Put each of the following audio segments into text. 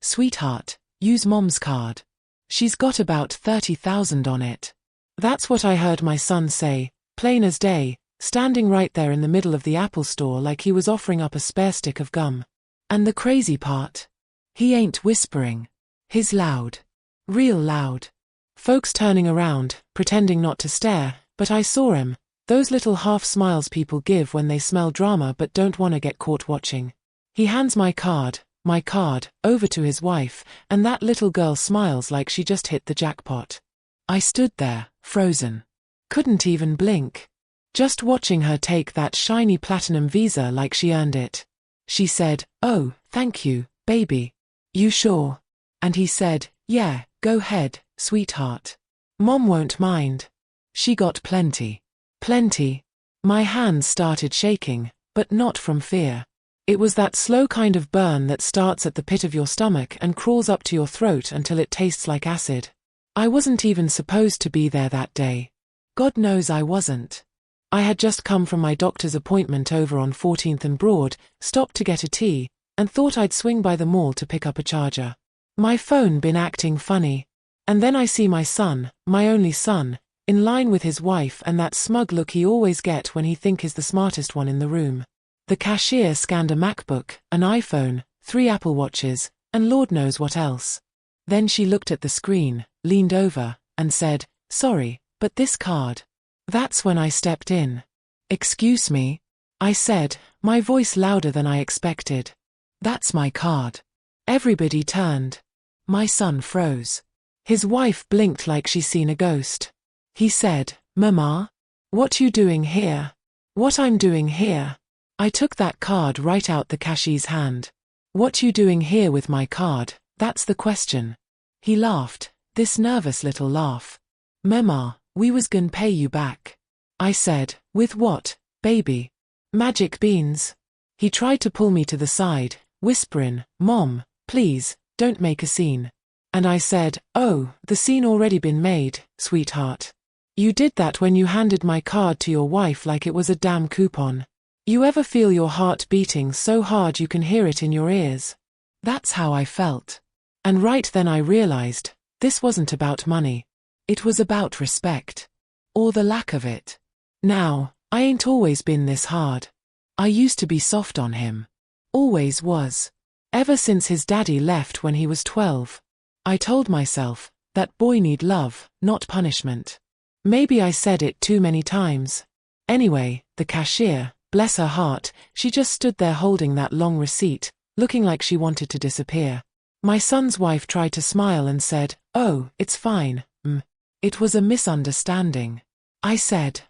"Sweetheart, use Mom's card. She's got about 30,000 on it." That's what I heard my son say, plain as day, standing right there in the middle of the Apple store like he was offering up a spare stick of gum. And the crazy part? He ain't whispering. He's loud. Real loud. Folks turning around, pretending not to stare, but I saw him. Those little half smiles people give when they smell drama but don't want to get caught watching. He hands my card, over to his wife, and that little girl smiles like she just hit the jackpot. I stood there, frozen. Couldn't even blink. Just watching her take that shiny platinum Visa like she earned it. She said, "Oh, thank you, baby. You sure?" And he said, "Yeah, go ahead, sweetheart. Mom won't mind. She got plenty." Plenty. My hands started shaking, but not from fear. It was that slow kind of burn that starts at the pit of your stomach and crawls up to your throat until it tastes like acid. I wasn't even supposed to be there that day. God knows I wasn't. I had just come from my doctor's appointment over on 14th and Broad, stopped to get a tea, and thought I'd swing by the mall to pick up a charger. My phone been acting funny. And then I see my son, my only son, in line with his wife and that smug look he always get when he think is the smartest one in the room. The cashier scanned a MacBook, an iPhone, 3 Apple Watches, and Lord knows what else. Then she looked at the screen, leaned over, and said, "Sorry, but this card." That's when I stepped in. "Excuse me?" I said, my voice louder than I expected. "That's my card." Everybody turned. My son froze. His wife blinked like she seen a ghost. He said, "Mama? What you doing here?" "What I'm doing here?" I took that card right out the cashier's hand. "What you doing here with my card, that's the question." He laughed, this nervous little laugh. "Mama, we was gonna pay you back." I said, "With what, baby?" "Magic beans." He tried to pull me to the side, whispering, "Mom, please, don't make a scene." And I said, "Oh, the scene already been made, sweetheart. You did that when you handed my card to your wife like it was a damn coupon. You ever feel your heart beating so hard you can hear it in your ears?" That's how I felt. And right then I realized, this wasn't about money. It was about respect. Or the lack of it. Now, I ain't always been this hard. I used to be soft on him. Always was. Ever since his daddy left when he was 12. I told myself, that boy need love, not punishment. Maybe I said it too many times. Anyway, the cashier, bless her heart, she just stood there holding that long receipt, looking like she wanted to disappear. My son's wife tried to smile and said, "Oh, it's fine, It was a misunderstanding." I said,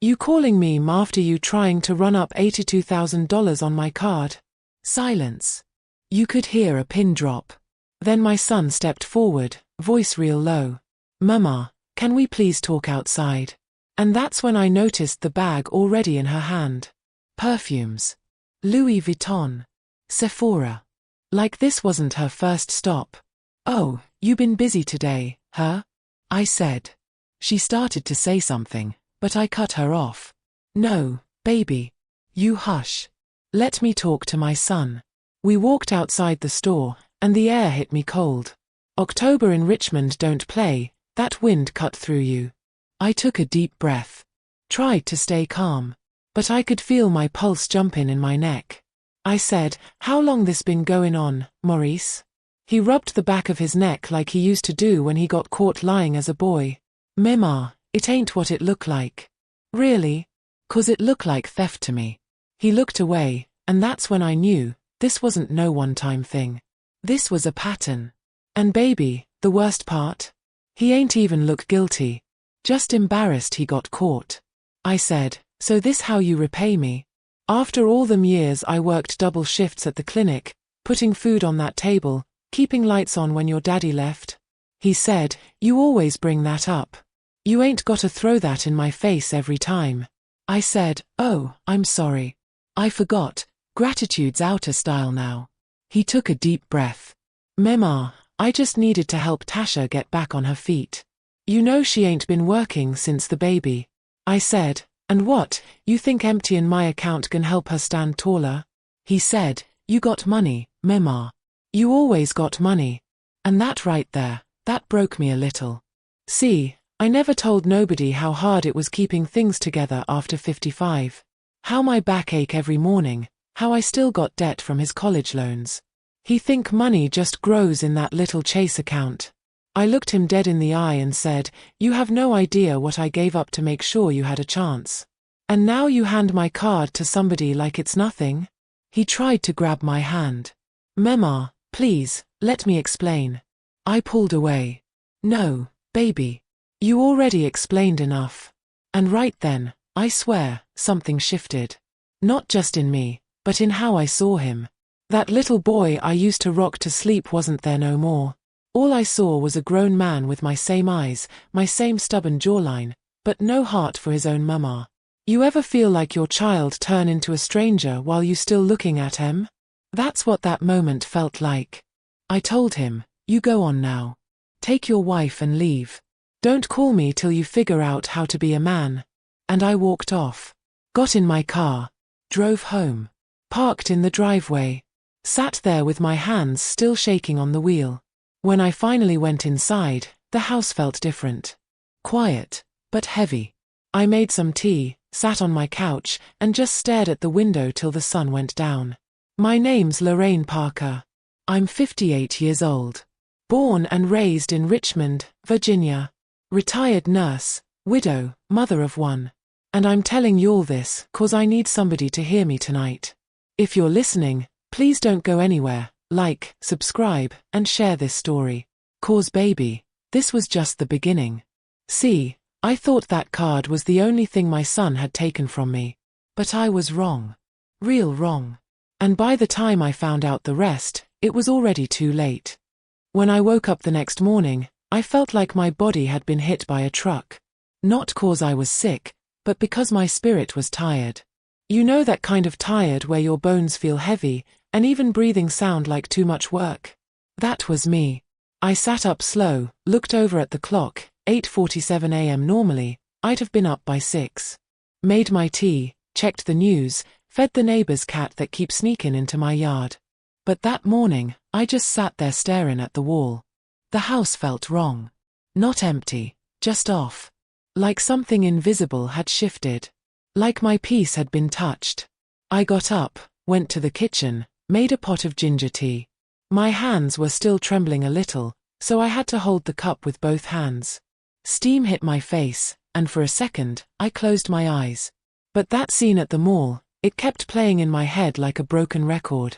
You calling me after you trying to run up $82,000 on my card?" Silence. You could hear a pin drop. Then my son stepped forward, voice real low. "Mama, can we please talk outside?" And that's when I noticed the bag already in her hand. Perfumes. Louis Vuitton. Sephora. Like this wasn't her first stop. "Oh, you been busy today, huh?" I said. She started to say something, but I cut her off. "No, baby. You hush. Let me talk to my son." We walked outside the store, and the air hit me cold. October in Richmond don't play, that wind cut through you. I took a deep breath. Tried to stay calm. But I could feel my pulse jumping in my neck. I said, "How long this been going on, Maurice?" He rubbed the back of his neck like he used to do when he got caught lying as a boy. "Mema, it ain't what it looked like." "Really?" "'Cause it looked like theft to me." He looked away, and that's when I knew, this wasn't no one-time thing. This was a pattern. And baby, the worst part? He ain't even look guilty. Just embarrassed he got caught. I said, "So this how you repay me? After all them years I worked double shifts at the clinic, putting food on that table, keeping lights on when your daddy left?" He said, "You always bring that up. You ain't gotta throw that in my face every time." I said, "Oh, I'm sorry. I forgot, gratitude's out of style now." He took a deep breath. "Mema, I just needed to help Tasha get back on her feet. You know she ain't been working since the baby." I said, "And what, you think emptying my account can help her stand taller?" He said, "You got money, Mema." You always got money. And that right there, that broke me a little. See, I never told nobody how hard it was keeping things together after 55. How my back ache every morning, how I still got debt from his college loans. He think money just grows in that little Chase account. I looked him dead in the eye and said, you have no idea what I gave up to make sure you had a chance. And now you hand my card to somebody like it's nothing? He tried to grab my hand. Mama, please, let me explain. I pulled away. No, baby. You already explained enough. And right then, I swear, something shifted. Not just in me, but in how I saw him. That little boy I used to rock to sleep wasn't there no more. All I saw was a grown man with my same eyes, my same stubborn jawline, but no heart for his own mama. You ever feel like your child turn into a stranger while you still looking at him? That's what that moment felt like. I told him, you go on now. Take your wife and leave. Don't call me till you figure out how to be a man. And I walked off. Got in my car. Drove home. Parked in the driveway. Sat there with my hands still shaking on the wheel. When I finally went inside, the house felt different. Quiet, but heavy. I made some tea, sat on my couch, and just stared at the window till the sun went down. My name's Lorraine Parker. I'm 58 years old. Born and raised in Richmond, Virginia. Retired nurse, widow, mother of one. And I'm telling you all this 'cause I need somebody to hear me tonight. If you're listening, please don't go anywhere. Like, subscribe, and share this story. 'Cause baby, this was just the beginning. See, I thought that card was the only thing my son had taken from me. But I was wrong. Real wrong. And by the time I found out the rest, it was already too late. When I woke up the next morning, I felt like my body had been hit by a truck. Not 'cause I was sick, but because my spirit was tired. You know that kind of tired where your bones feel heavy, and even breathing sound like too much work? That was me. I sat up slow, looked over at the clock, 8:47 a.m. Normally, I'd have been up by 6. Made my tea, checked the news, fed the neighbor's cat that keeps sneaking into my yard. But that morning, I just sat there staring at the wall. The house felt wrong. Not empty, just off. Like something invisible had shifted. Like my peace had been touched. I got up, went to the kitchen, made a pot of ginger tea. My hands were still trembling a little, so I had to hold the cup with both hands. Steam hit my face, and for a second, I closed my eyes. But that scene at the mall, it kept playing in my head like a broken record.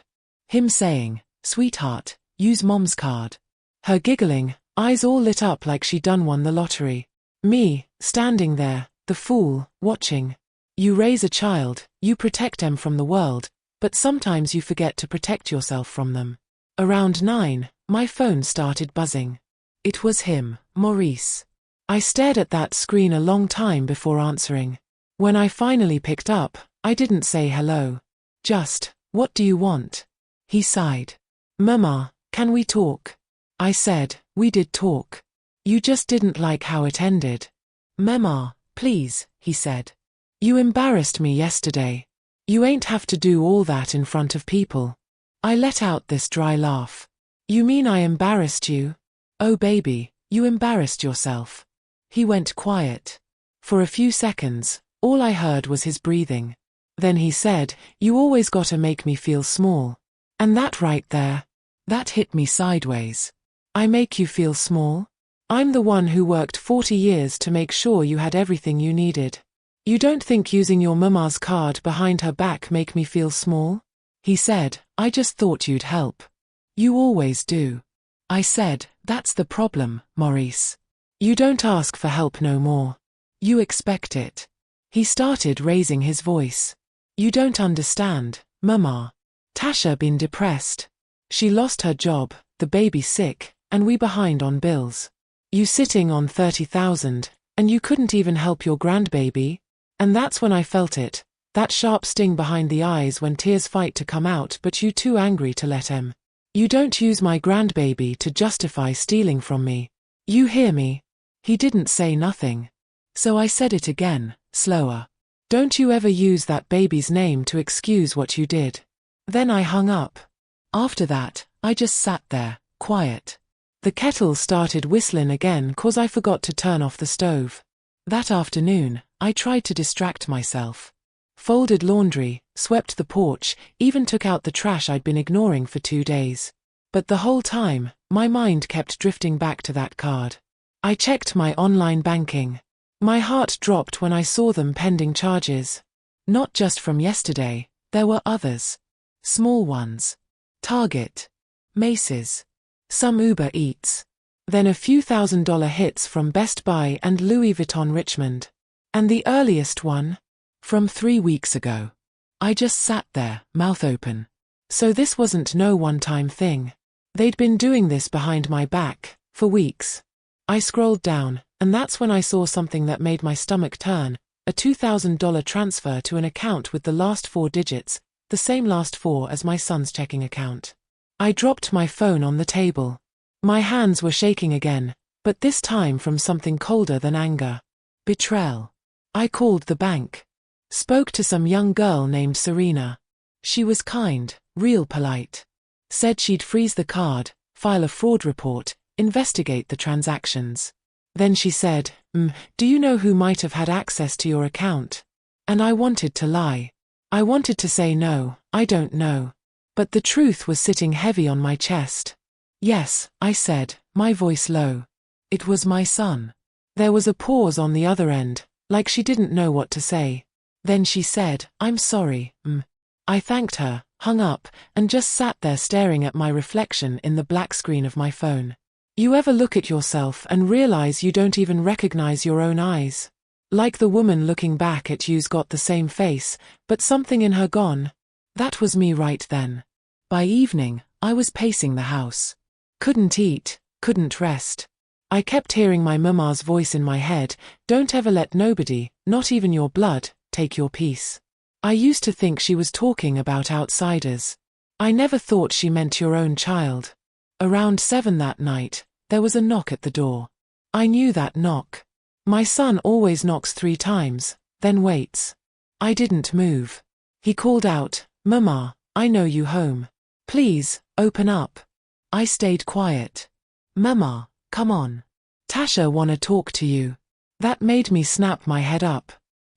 Him saying, "Sweetheart, use mom's card." Her giggling, eyes all lit up like she done won the lottery. Me, standing there, the fool, watching. You raise a child, you protect them from the world, but sometimes you forget to protect yourself from them. Around 9, my phone started buzzing. It was him, Maurice. I stared at that screen a long time before answering. When I finally picked up, I didn't say hello. Just, "What do you want?" He sighed. "Mama, can we talk?" I said, "We did talk. You just didn't like how it ended." "Mama, please," he said. "You embarrassed me yesterday. You ain't have to do all that in front of people." I let out this dry laugh. "You mean I embarrassed you? Oh baby, you embarrassed yourself." He went quiet. For a few seconds, all I heard was his breathing. Then he said, "You always gotta make me feel small." And that right there, that hit me sideways. I make you feel small? I'm the one who worked 40 years to make sure you had everything you needed. You don't think using your mama's card behind her back make me feel small? He said, "I just thought you'd help. You always do." I said, "That's the problem, Maurice. You don't ask for help no more. You expect it." He started raising his voice. "You don't understand, Mama. Tasha been depressed. She lost her job, the baby sick, and we behind on bills. You sitting on 30,000, and you couldn't even help your grandbaby?" And that's when I felt it, that sharp sting behind the eyes when tears fight to come out but you too angry to let 'em. You don't use my grandbaby to justify stealing from me. You hear me? He didn't say nothing. So I said it again, slower. "Don't you ever use that baby's name to excuse what you did." Then I hung up. After that, I just sat there, quiet. The kettle started whistling again 'cause I forgot to turn off the stove. That afternoon, I tried to distract myself. Folded laundry, swept the porch, even took out the trash I'd been ignoring for 2 days. But the whole time, my mind kept drifting back to that card. I checked my online banking. My heart dropped when I saw them pending charges. Not just from yesterday, there were others. Small ones. Target. Macy's. Some Uber Eats. Then a few $1,000 hits from Best Buy and Louis Vuitton Richmond. And the earliest one? From 3 weeks ago. I just sat there, mouth open. So this wasn't no one-time thing. They'd been doing this behind my back, for weeks. I scrolled down, and that's when I saw something that made my stomach turn, a $2,000 transfer to an account with the last 4 digits, the same last 4 as my son's checking account. I dropped my phone on the table. My hands were shaking again, but this time from something colder than anger. Betrayal. I called the bank. Spoke to some young girl named Serena. She was kind, real polite. Said she'd freeze the card, file a fraud report, investigate the transactions. Then she said, do you know who might have had access to your account? And I wanted to lie. I wanted to say no, I don't know. But the truth was sitting heavy on my chest. Yes, I said, my voice low. It was my son. There was a pause on the other end, like she didn't know what to say. Then she said, I'm sorry, I thanked her, hung up, and just sat there staring at my reflection in the black screen of my phone. You ever look at yourself and realize you don't even recognize your own eyes? Like the woman looking back at you's got the same face, but something in her gone. That was me right then. By evening, I was pacing the house. Couldn't eat, couldn't rest. I kept hearing my mama's voice in my head, don't ever let nobody, not even your blood, take your peace. I used to think she was talking about outsiders. I never thought she meant your own child. Around 7 that night, there was a knock at the door. I knew that knock. My son always knocks 3 times, then waits. I didn't move. He called out, Mama, I know you home. Please, open up. I stayed quiet. Mama, come on. Tasha wanna talk to you. That made me snap my head up.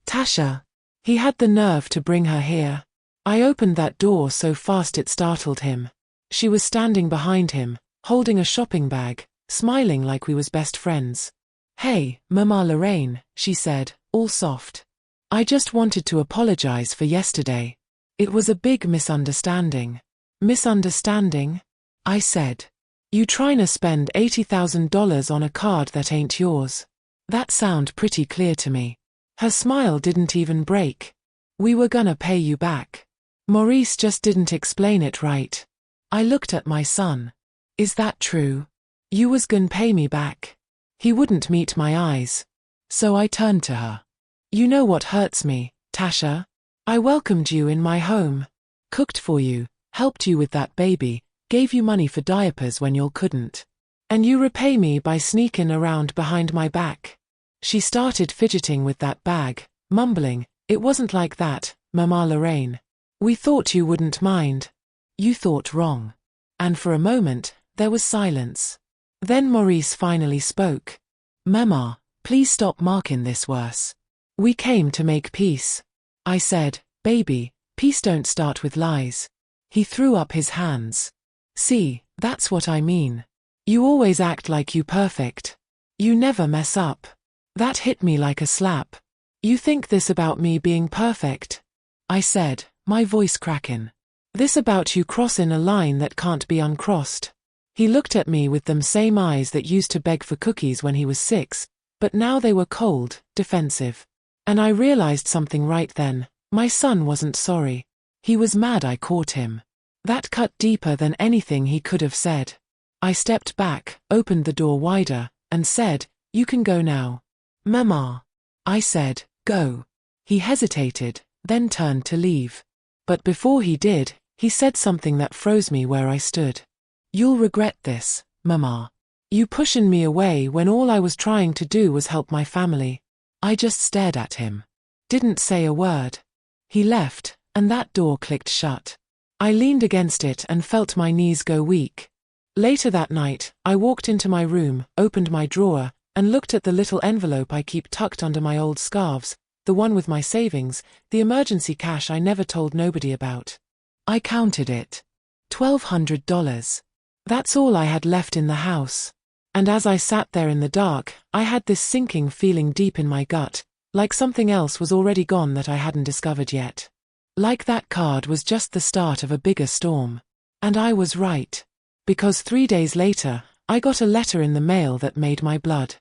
Tasha. He had the nerve to bring her here. I opened that door so fast it startled him. She was standing behind him, holding a shopping bag, smiling like we was best friends. Hey, Mama Lorraine, she said, all soft. I just wanted to apologize for yesterday. It was a big misunderstanding. Misunderstanding? I said. You tryna spend $80,000 on a card that ain't yours. That sound pretty clear to me. Her smile didn't even break. We were gonna pay you back. Maurice just didn't explain it right. I looked at my son. Is that true? You was gonna pay me back. He wouldn't meet my eyes. So I turned to her. You know what hurts me, Tasha? I welcomed you in my home. Cooked for you, helped you with that baby, gave you money for diapers when you couldn't. And you repay me by sneaking around behind my back. She started fidgeting with that bag, mumbling, it wasn't like that, Mama Lorraine. We thought you wouldn't mind. You thought wrong. And for a moment, there was silence. Then Maurice finally spoke. Mama, please stop marking this worse. We came to make peace. I said, baby, peace don't start with lies. He threw up his hands. See, that's what I mean. You always act like you perfect. You never mess up. That hit me like a slap. You think this about me being perfect? I said, my voice cracking. This about you crossing a line that can't be uncrossed. He looked at me with them same eyes that used to beg for cookies when he was 6, but now they were cold, defensive. And I realized something right then. My son wasn't sorry. He was mad I caught him. That cut deeper than anything he could have said. I stepped back, opened the door wider, and said, you can go now. Mama. I said, go. He hesitated, then turned to leave. But before he did, he said something that froze me where I stood. You'll regret this, Mama. You pushing me away when all I was trying to do was help my family. I just stared at him. Didn't say a word. He left, and that door clicked shut. I leaned against it and felt my knees go weak. Later that night, I walked into my room, opened my drawer, and looked at the little envelope I keep tucked under my old scarves, the one with my savings, the emergency cash I never told nobody about. I counted it. $1,200. That's all I had left in the house. And as I sat there in the dark, I had this sinking feeling deep in my gut, like something else was already gone that I hadn't discovered yet. Like that card was just the start of a bigger storm. And I was right. Because 3 days later, I got a letter in the mail that made my blood.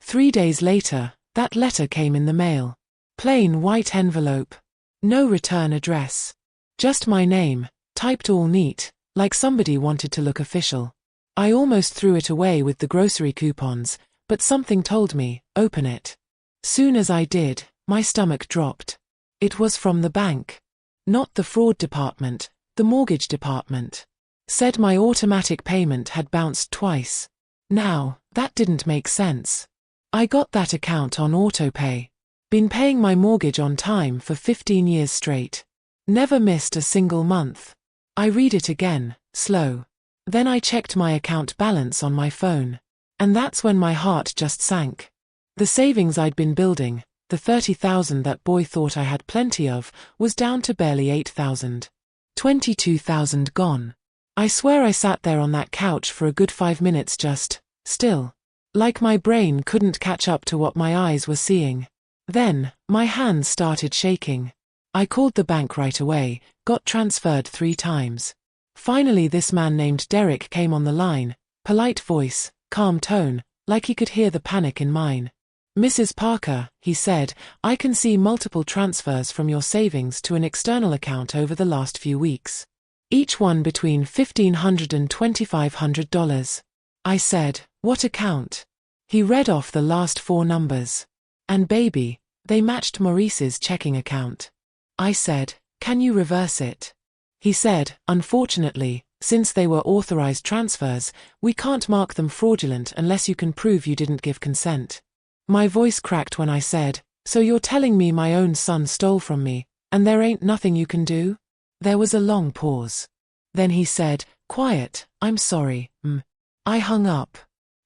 3 days later, that letter came in the mail. Plain white envelope. No return address. Just my name, typed all neat, like somebody wanted to look official. I almost threw it away with the grocery coupons, but something told me, open it. Soon as I did, my stomach dropped. It was from the bank. Not the fraud department, the mortgage department. Said my automatic payment had bounced twice. Now, that didn't make sense. I got that account on autopay. Been paying my mortgage on time for 15 years straight. Never missed a single month. I read it again, slow. Then I checked my account balance on my phone. And that's when my heart just sank. The savings I'd been building, the $30,000 that boy thought I had plenty of, was down to barely $8,000. $22,000 gone. I swear I sat there on that couch for a good 5 minutes just, still. Like my brain couldn't catch up to what my eyes were seeing. Then, my hands started shaking. I called the bank right away, got transferred 3 times. Finally this man named Derek came on the line, polite voice, calm tone, like he could hear the panic in mine. Mrs. Parker, he said, I can see multiple transfers from your savings to an external account over the last few weeks. Each one between $1,500 and $2,500. I said, what account? He read off the last 4 numbers. And baby, they matched Maurice's checking account. I said, can you reverse it? He said, unfortunately, since they were authorized transfers, we can't mark them fraudulent unless you can prove you didn't give consent. My voice cracked when I said, so you're telling me my own son stole from me, and there ain't nothing you can do? There was a long pause. Then he said, quiet, I'm sorry, I hung up.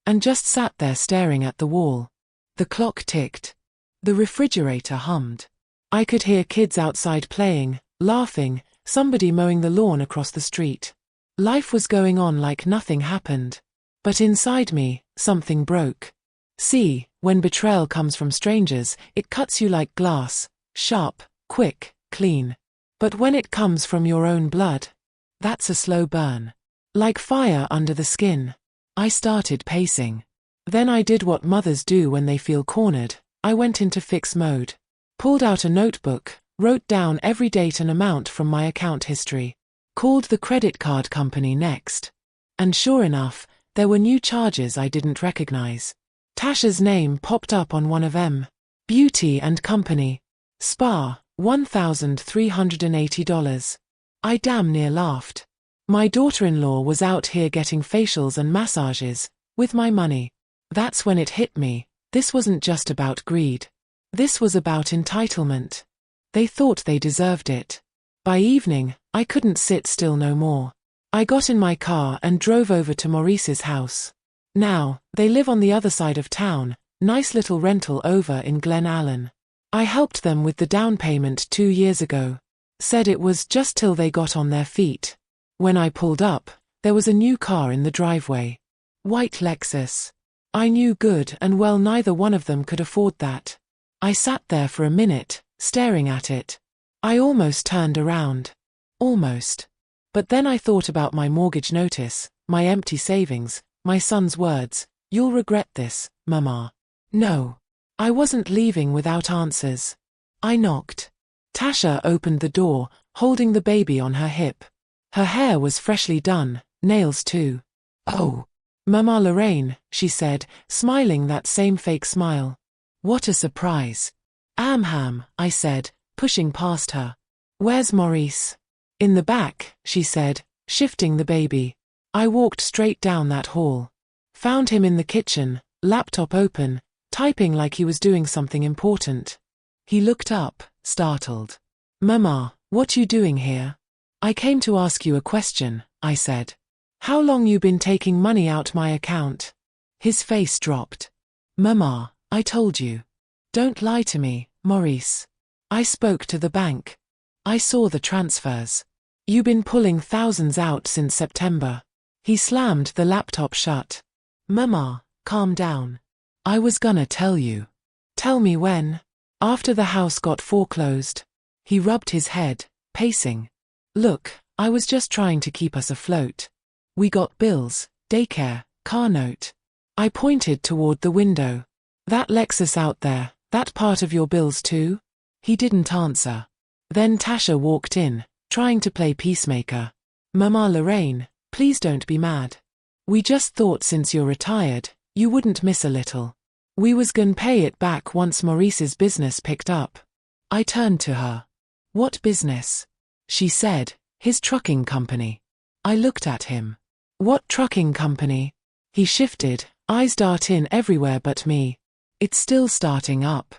And just sat there staring at the wall. The clock ticked. The refrigerator hummed. I could hear kids outside playing, laughing, somebody mowing the lawn across the street. Life was going on like nothing happened. But inside me, something broke. See, when betrayal comes from strangers, it cuts you like glass, sharp, quick, clean. But when it comes from your own blood, that's a slow burn. Like fire under the skin. I started pacing. Then I did what mothers do when they feel cornered. I went into fix mode. Pulled out a notebook, wrote down every date and amount from my account history. Called the credit card company next. And sure enough, there were new charges I didn't recognize. Tasha's name popped up on one of them. Beauty and Company. Spa, $1,380. I damn near laughed. My daughter-in-law was out here getting facials and massages, with my money. That's when it hit me, this wasn't just about greed. This was about entitlement. They thought they deserved it. By evening, I couldn't sit still no more. I got in my car and drove over to Maurice's house. Now, they live on the other side of town, nice little rental over in Glen Allen. I helped them with the down payment 2 years ago. Said it was just till they got on their feet. When I pulled up, there was a new car in the driveway. White Lexus. I knew good and well neither one of them could afford that. I sat there for a minute, staring at it. I almost turned around. Almost. But then I thought about my mortgage notice, my empty savings, my son's words, "You'll regret this, Mama." No. I wasn't leaving without answers. I knocked. Tasha opened the door, holding the baby on her hip. Her hair was freshly done, nails too. "Oh, Mama Lorraine," she said, smiling that same fake smile. "What a surprise." "Amham," I said, pushing past her. "Where's Maurice?" "In the back," she said, shifting the baby. I walked straight down that hall. Found him in the kitchen, laptop open, typing like he was doing something important. He looked up, startled. "Mama, what you doing here?" I came to ask you a question, I said. How long you been taking money out my account? His face dropped. Mama, I told you. Don't lie to me, Maurice. I spoke to the bank. I saw the transfers. You been pulling thousands out since September. He slammed the laptop shut. Mama, calm down. I was gonna tell you. Tell me when. After the house got foreclosed. He rubbed his head, pacing. Look, I was just trying to keep us afloat. We got bills, daycare, car note. I pointed toward the window. That Lexus out there, that part of your bills too? He didn't answer. Then Tasha walked in, trying to play peacemaker. Mama Lorraine, please don't be mad. We just thought since you're retired, you wouldn't miss a little. We was gonna pay it back once Maurice's business picked up. I turned to her. What business? She said, his trucking company. I looked at him. What trucking company? He shifted, eyes darting everywhere but me. It's still starting up.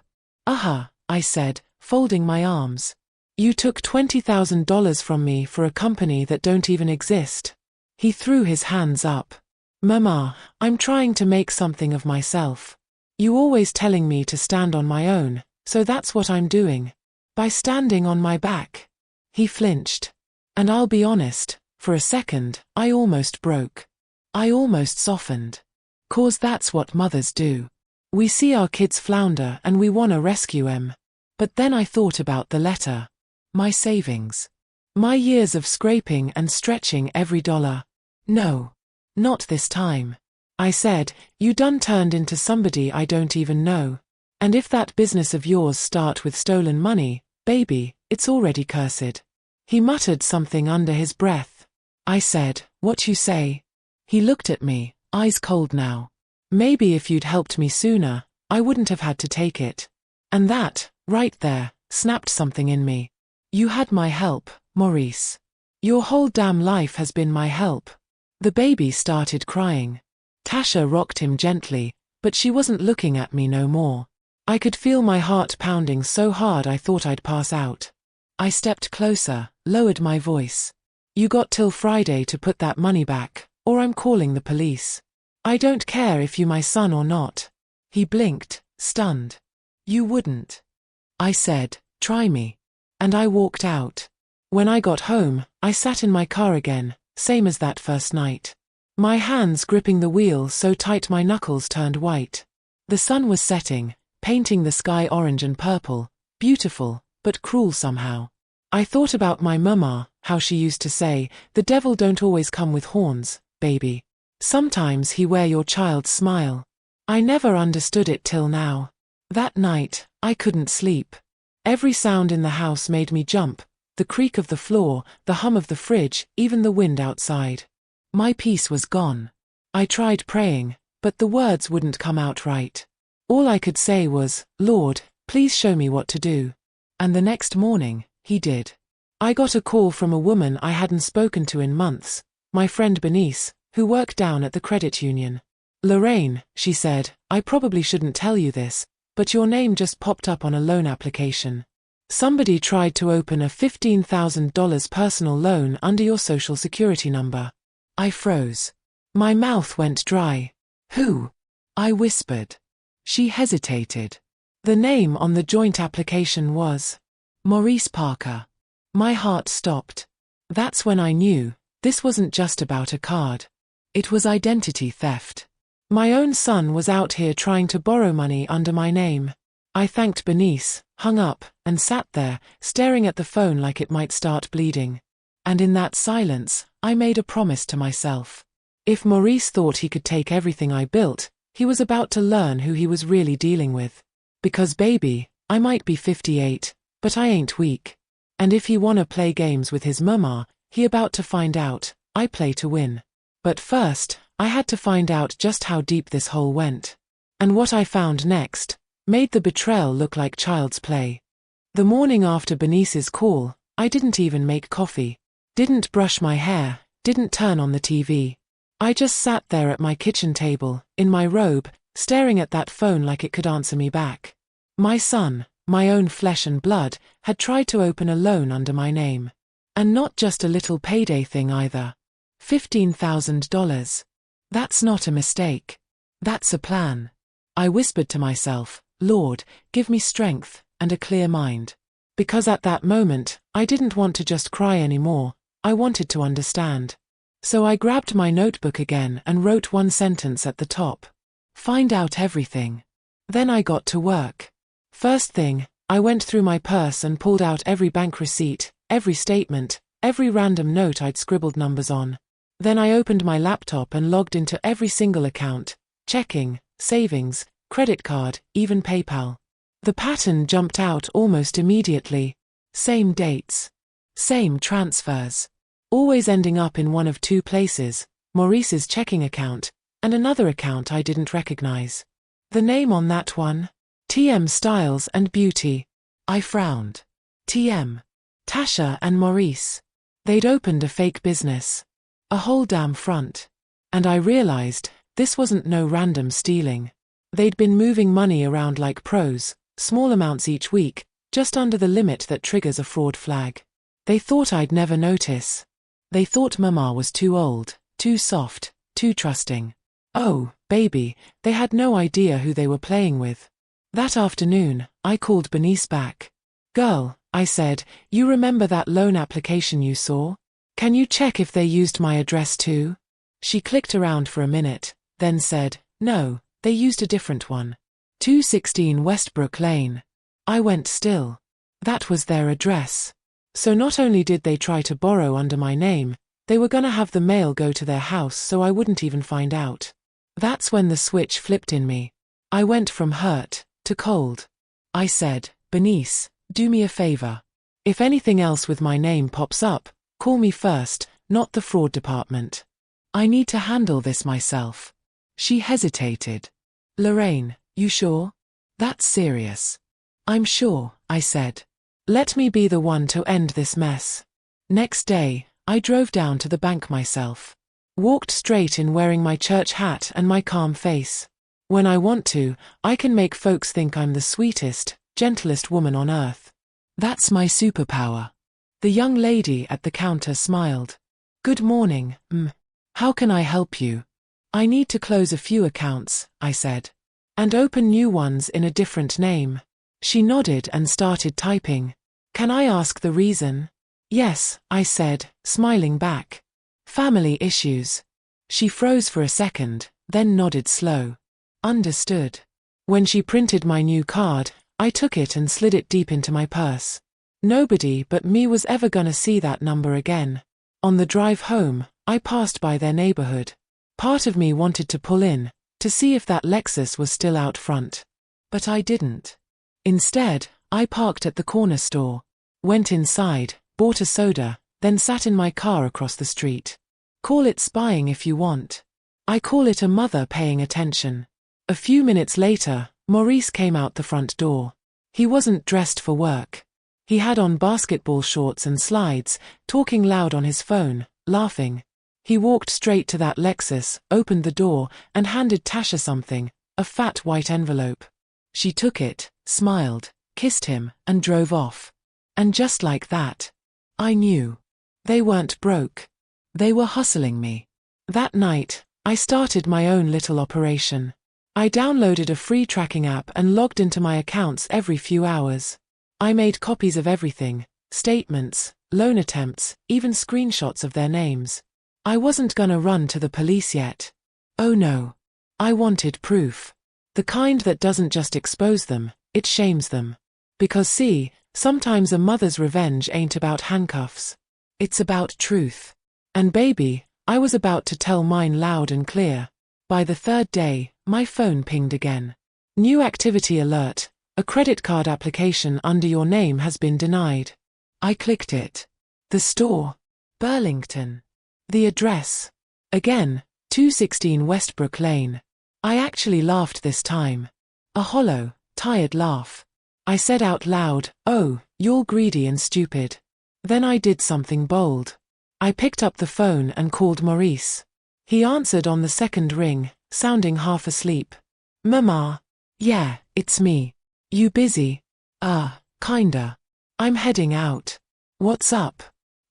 I said, folding my arms. You took $20,000 from me for a company that don't even exist. He threw his hands up. Mama, I'm trying to make something of myself. You always telling me to stand on my own, so that's what I'm doing. By standing on my back. He flinched. And I'll be honest, for a second, I almost broke. I almost softened. 'Cause that's what mothers do. We see our kids flounder and we wanna rescue 'em. But then I thought about the letter. My savings. My years of scraping and stretching every dollar. No. Not this time. I said, you done turned into somebody I don't even know. And if that business of yours start with stolen money, baby, it's already cursed. He muttered something under his breath. I said, what you say? He looked at me, eyes cold now. Maybe if you'd helped me sooner, I wouldn't have had to take it. And that, right there, snapped something in me. You had my help, Maurice. Your whole damn life has been my help. The baby started crying. Tasha rocked him gently, but she wasn't looking at me no more. I could feel my heart pounding so hard I thought I'd pass out. I stepped closer, lowered my voice. You got till Friday to put that money back, or I'm calling the police. I don't care if you my son or not. He blinked, stunned. You wouldn't. I said, try me. And I walked out. When I got home, I sat in my car again, same as that first night. My hands gripping the wheel so tight my knuckles turned white. The sun was setting, painting the sky orange and purple, beautiful, but cruel somehow. I thought about my mama, how she used to say, the devil don't always come with horns, baby. Sometimes he wear your child's smile. I never understood it till now. That night, I couldn't sleep. Every sound in the house made me jump, the creak of the floor, the hum of the fridge, even the wind outside. My peace was gone. I tried praying, but the words wouldn't come out right. All I could say was, Lord, please show me what to do. And the next morning, he did. I got a call from a woman I hadn't spoken to in months, my friend Bernice, who worked down at the credit union. Lorraine, she said, I probably shouldn't tell you this, but your name just popped up on a loan application. Somebody tried to open a $15,000 personal loan under your social security number. I froze. My mouth went dry. Who? I whispered. She hesitated. The name on the joint application was Maurice Parker. My heart stopped. That's when I knew, this wasn't just about a card. It was identity theft. My own son was out here trying to borrow money under my name. I thanked Bernice, hung up, and sat there, staring at the phone like it might start bleeding. And in that silence, I made a promise to myself. If Maurice thought he could take everything I built, he was about to learn who he was really dealing with. Because baby, I might be 58, but I ain't weak. And if he wanna play games with his mama, he about to find out, I play to win. But first, I had to find out just how deep this hole went. And what I found next made the betrayal look like child's play. The morning after Bernice's call, I didn't even make coffee. Didn't brush my hair, didn't turn on the TV. I just sat there at my kitchen table, in my robe, staring at that phone like it could answer me back. My son, my own flesh and blood, had tried to open a loan under my name. And not just a little payday thing either. $15,000. That's not a mistake. That's a plan. I whispered to myself, Lord, give me strength and a clear mind. Because at that moment, I didn't want to just cry anymore, I wanted to understand. So I grabbed my notebook again and wrote one sentence at the top. Find out everything. Then I got to work. First thing, I went through my purse and pulled out every bank receipt, every statement, every random note I'd scribbled numbers on. Then I opened my laptop and logged into every single account, checking, savings, credit card, even PayPal. The pattern jumped out almost immediately. Same dates. Same transfers. Always ending up in one of two places, Maurice's checking account, and another account I didn't recognize. The name on that one? TM Styles and Beauty. I frowned. TM. Tasha and Maurice. They'd opened a fake business. A whole damn front. And I realized, this wasn't no random stealing. They'd been moving money around like pros, small amounts each week, just under the limit that triggers a fraud flag. They thought I'd never notice. They thought Mama was too old, too soft, too trusting. Oh, baby, they had no idea who they were playing with. That afternoon, I called Bernice back. Girl, I said, you remember that loan application you saw? Can you check if they used my address too? She clicked around for a minute, then said, no, they used a different one. 216 Westbrook Lane. I went still. That was their address. So not only did they try to borrow under my name, they were gonna have the mail go to their house so I wouldn't even find out. That's when the switch flipped in me. I went from hurt to cold. I said, Bernice, do me a favor. If anything else with my name pops up, call me first, not the fraud department. I need to handle this myself. She hesitated. Lorraine, you sure? That's serious. I'm sure, I said. Let me be the one to end this mess. Next day, I drove down to the bank myself. Walked straight in wearing my church hat and my calm face. When I want to, I can make folks think I'm the sweetest, gentlest woman on earth. That's my superpower. The young lady at the counter smiled. Good morning, How can I help you? I need to close a few accounts, I said. And open new ones in a different name. She nodded and started typing. Can I ask the reason? Yes, I said, smiling back. Family issues. She froze for a second, then nodded slow. Understood. When she printed my new card, I took it and slid it deep into my purse. Nobody but me was ever gonna see that number again. On the drive home, I passed by their neighborhood. Part of me wanted to pull in, to see if that Lexus was still out front. But I didn't. Instead, I parked at the corner store, went inside, bought a soda, then sat in my car across the street. Call it spying if you want. I call it a mother paying attention. A few minutes later, Maurice came out the front door. He wasn't dressed for work. He had on basketball shorts and slides, talking loud on his phone, laughing. He walked straight to that Lexus, opened the door, and handed Tasha something, a fat white envelope. She took it, smiled, kissed him, and drove off. And just like that, I knew. They weren't broke. They were hustling me. That night, I started my own little operation. I downloaded a free tracking app and logged into my accounts every few hours. I made copies of everything, statements, loan attempts, even screenshots of their names. I wasn't gonna run to the police yet. Oh no. I wanted proof. The kind that doesn't just expose them, it shames them. Because see, sometimes a mother's revenge ain't about handcuffs. It's about truth. And baby, I was about to tell mine loud and clear. By the third day, my phone pinged again. New activity alert. A credit card application under your name has been denied. I clicked it. The store. Burlington. The address. Again, 216 Westbrook Lane. I actually laughed this time. A hollow, tired laugh. I said out loud, oh, you're greedy and stupid. Then I did something bold. I picked up the phone and called Maurice. He answered on the second ring, sounding half asleep. Mama. Yeah, it's me. You busy? Kinda. I'm heading out. What's up?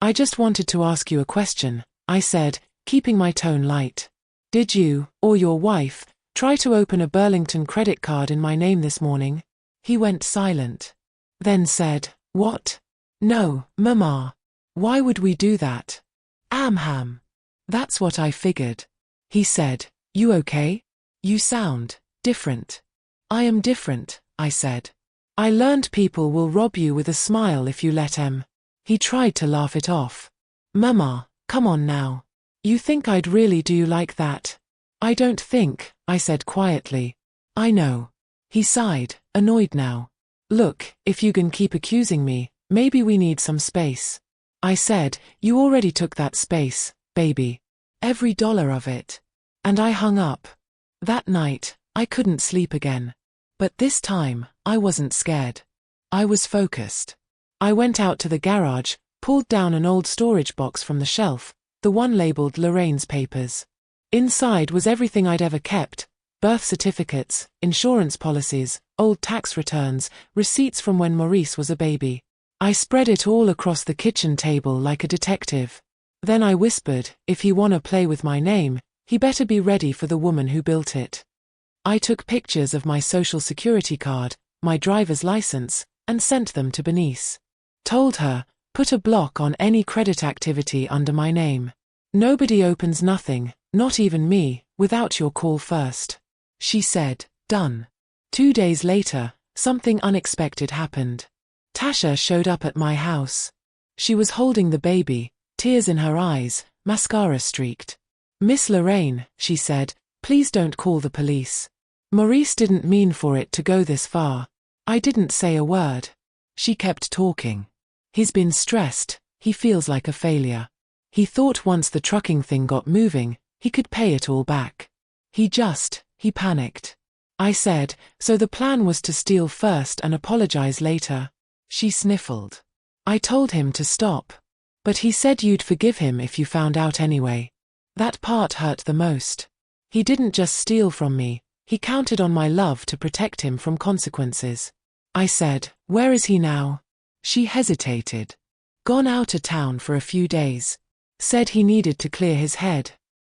I just wanted to ask you a question, I said, keeping my tone light. Did you, or your wife, try to open a Burlington credit card in my name this morning? He went silent. Then said, What? No, Mama. Why would we do that? Ham. That's what I figured. He said, You okay? You sound different. I am different, I said. I learned people will rob you with a smile if you let 'em. He tried to laugh it off. Mama, come on now. You think I'd really do you like that? I don't think, I said quietly. I know. He sighed, annoyed now. Look, if you can keep accusing me, maybe we need some space. I said, You already took that space, baby. Every dollar of it. And I hung up. That night, I couldn't sleep again. But this time, I wasn't scared. I was focused. I went out to the garage, pulled down an old storage box from the shelf, the one labeled Lorraine's papers. Inside was everything I'd ever kept: birth certificates, insurance policies, old tax returns, receipts from when Maurice was a baby. I spread it all across the kitchen table like a detective. Then I whispered, if he wanna play with my name, he better be ready for the woman who built it. I took pictures of my social security card, my driver's license, and sent them to Bernice. Told her, put a block on any credit activity under my name. Nobody opens nothing, not even me, without your call first. She said, done. 2 days later, something unexpected happened. Tasha showed up at my house. She was holding the baby, tears in her eyes, mascara streaked. Miss Lorraine, she said, please don't call the police. Maurice didn't mean for it to go this far. I didn't say a word. She kept talking. He's been stressed, he feels like a failure. He thought once the trucking thing got moving, he could pay it all back. He panicked. I said, so the plan was to steal first and apologize later. She sniffled. I told him to stop. But he said you'd forgive him if you found out anyway. That part hurt the most. He didn't just steal from me, he counted on my love to protect him from consequences. I said, where is he now? She hesitated. Gone out of town for a few days. Said he needed to clear his head.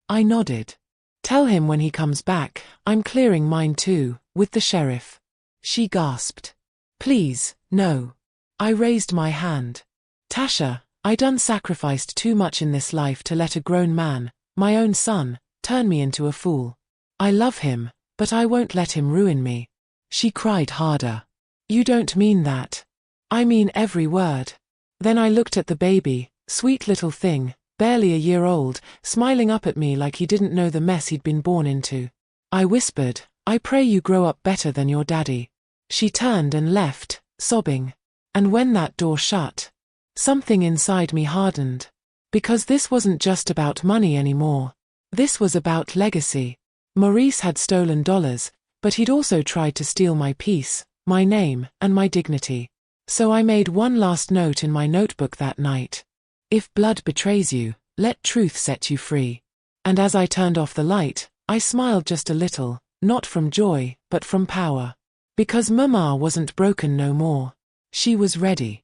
I nodded. Tell him when he comes back, I'm clearing mine too, with the sheriff. She gasped. Please, no. I raised my hand. Tasha, I done sacrificed too much in this life to let a grown man, my own son, turn me into a fool. I love him, but I won't let him ruin me. She cried harder. You don't mean that. I mean every word. Then I looked at the baby, sweet little thing, barely a year old, smiling up at me like he didn't know the mess he'd been born into. I whispered, I pray you grow up better than your daddy. She turned and left, sobbing. And when that door shut, something inside me hardened. Because this wasn't just about money anymore. This was about legacy. Maurice had stolen dollars, but he'd also tried to steal my peace, my name, and my dignity. So I made one last note in my notebook that night. If blood betrays you, let truth set you free. And as I turned off the light, I smiled just a little, not from joy, but from power. Because Mama wasn't broken no more. She was ready.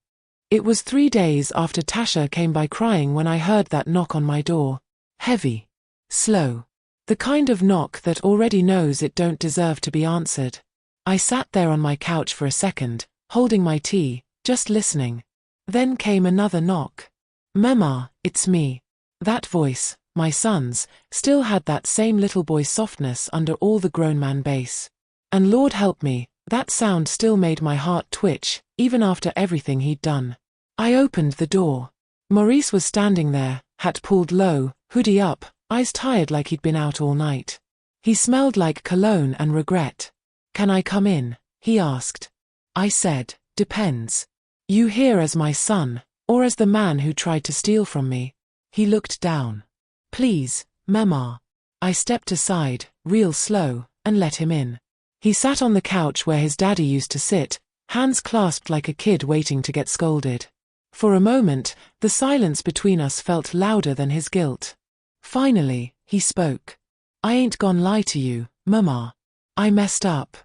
It was 3 days after Tasha came by crying when I heard that knock on my door. Heavy. Slow. The kind of knock that already knows it don't deserve to be answered. I sat there on my couch for a second, holding my tea, just listening. Then came another knock. Mama, it's me. That voice, my son's, still had that same little boy softness under all the grown man bass. And Lord help me, that sound still made my heart twitch, even after everything he'd done. I opened the door. Maurice was standing there, hat pulled low, hoodie up, eyes tired like he'd been out all night. He smelled like cologne and regret. Can I come in? He asked. I said, depends. You here as my son, or as the man who tried to steal from me? He looked down. Please, Mama. I stepped aside, real slow, and let him in. He sat on the couch where his daddy used to sit, hands clasped like a kid waiting to get scolded. For a moment, the silence between us felt louder than his guilt. Finally, he spoke. I ain't gon' lie to you, Mama. I messed up.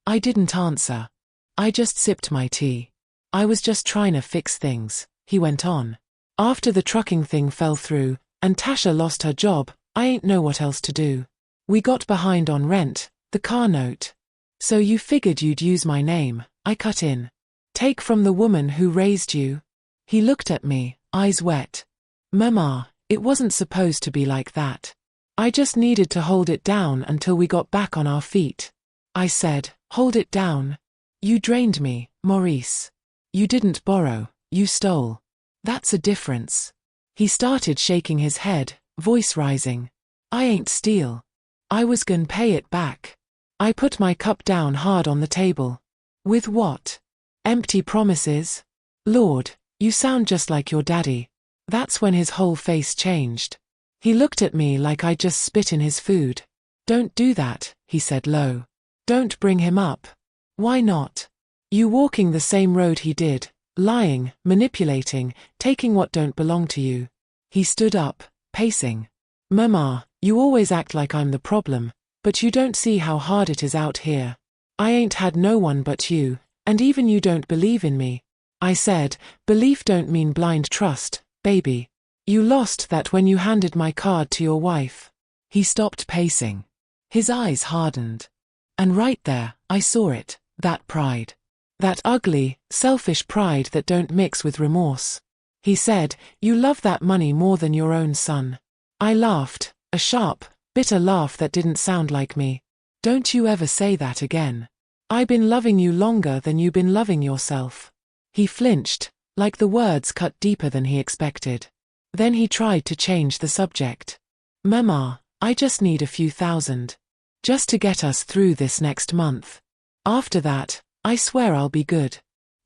I didn't answer. I just sipped my tea. I was just trying to fix things, he went on. After the trucking thing fell through, and Tasha lost her job, I ain't know what else to do. We got behind on rent, the car note. So you figured you'd use my name, I cut in. Take from the woman who raised you. He looked at me, eyes wet. Mama, it wasn't supposed to be like that. I just needed to hold it down until we got back on our feet. I said, hold it down. You drained me, Maurice. You didn't borrow, you stole. That's a difference. He started shaking his head, voice rising. I ain't steal. I was gonna pay it back. I put my cup down hard on the table. With what? Empty promises? Lord, you sound just like your daddy. That's when his whole face changed. He looked at me like I just spit in his food. Don't do that, he said low. Don't bring him up. Why not? You walking the same road he did, lying, manipulating, taking what don't belong to you. He stood up, pacing. Mama, you always act like I'm the problem, but you don't see how hard it is out here. I ain't had no one but you, and even you don't believe in me. I said, belief don't mean blind trust, baby. You lost that when you handed my card to your wife. He stopped pacing. His eyes hardened. And right there, I saw it, that pride. That ugly, selfish pride that don't mix with remorse. He said, you love that money more than your own son. I laughed, a sharp, bitter laugh that didn't sound like me. Don't you ever say that again. I been loving you longer than you been loving yourself. He flinched, like the words cut deeper than he expected. Then he tried to change the subject. Mama, I just need a few thousand. Just to get us through this next month. After that, I swear I'll be good.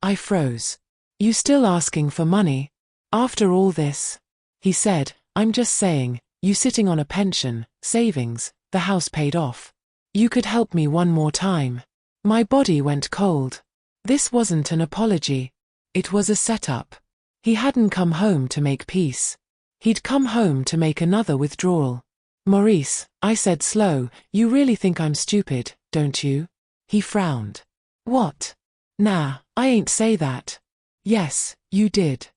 I froze. You still asking for money? After all this? He said, I'm just saying, you sitting on a pension, savings, the house paid off. You could help me one more time. My body went cold. This wasn't an apology. It was a setup. He hadn't come home to make peace. He'd come home to make another withdrawal. Maurice, I said slow, you really think I'm stupid, don't you? He frowned. What? Nah, I ain't say that. Yes, you did.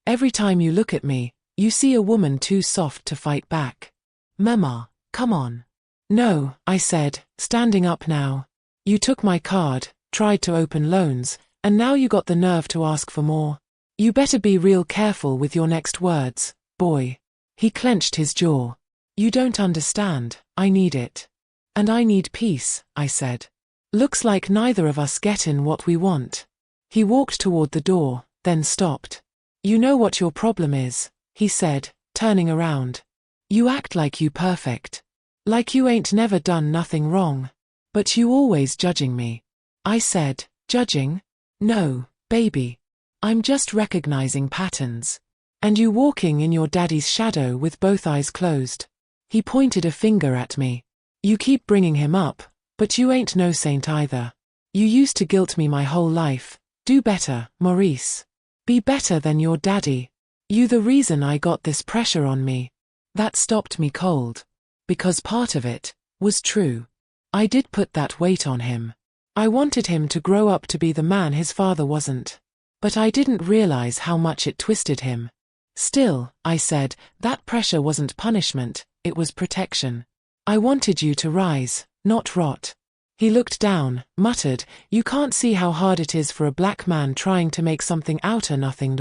Every time you look at me, you see a woman too soft to fight back. Mama, come on. No, I said, standing up now. You took my card, tried to open loans, and now you got the nerve to ask for more. You better be real careful with your next words, boy. He clenched his jaw. You don't understand, I need it. And I need peace, I said. Looks like neither of us gettin' what we want. He walked toward the door, then stopped. You know what your problem is, he said, turning around. You act like you perfect. Like you ain't never done nothing wrong. But you always judging me. I said, judging? No, baby. I'm just recognizing patterns. And you walking in your daddy's shadow with both eyes closed. He pointed a finger at me. You keep bringing him up, but you ain't no saint either. You used to guilt me my whole life. Do better, Maurice. Be better than your daddy. You the reason I got this pressure on me. That stopped me cold. Because part of it was true. I did put that weight on him. I wanted him to grow up to be the man his father wasn't. But I didn't realize how much it twisted him. Still, I said, that pressure wasn't punishment, it was protection. I wanted you to rise, not rot. He looked down, muttered, you can't see how hard it is for a black man trying to make something out of nothing.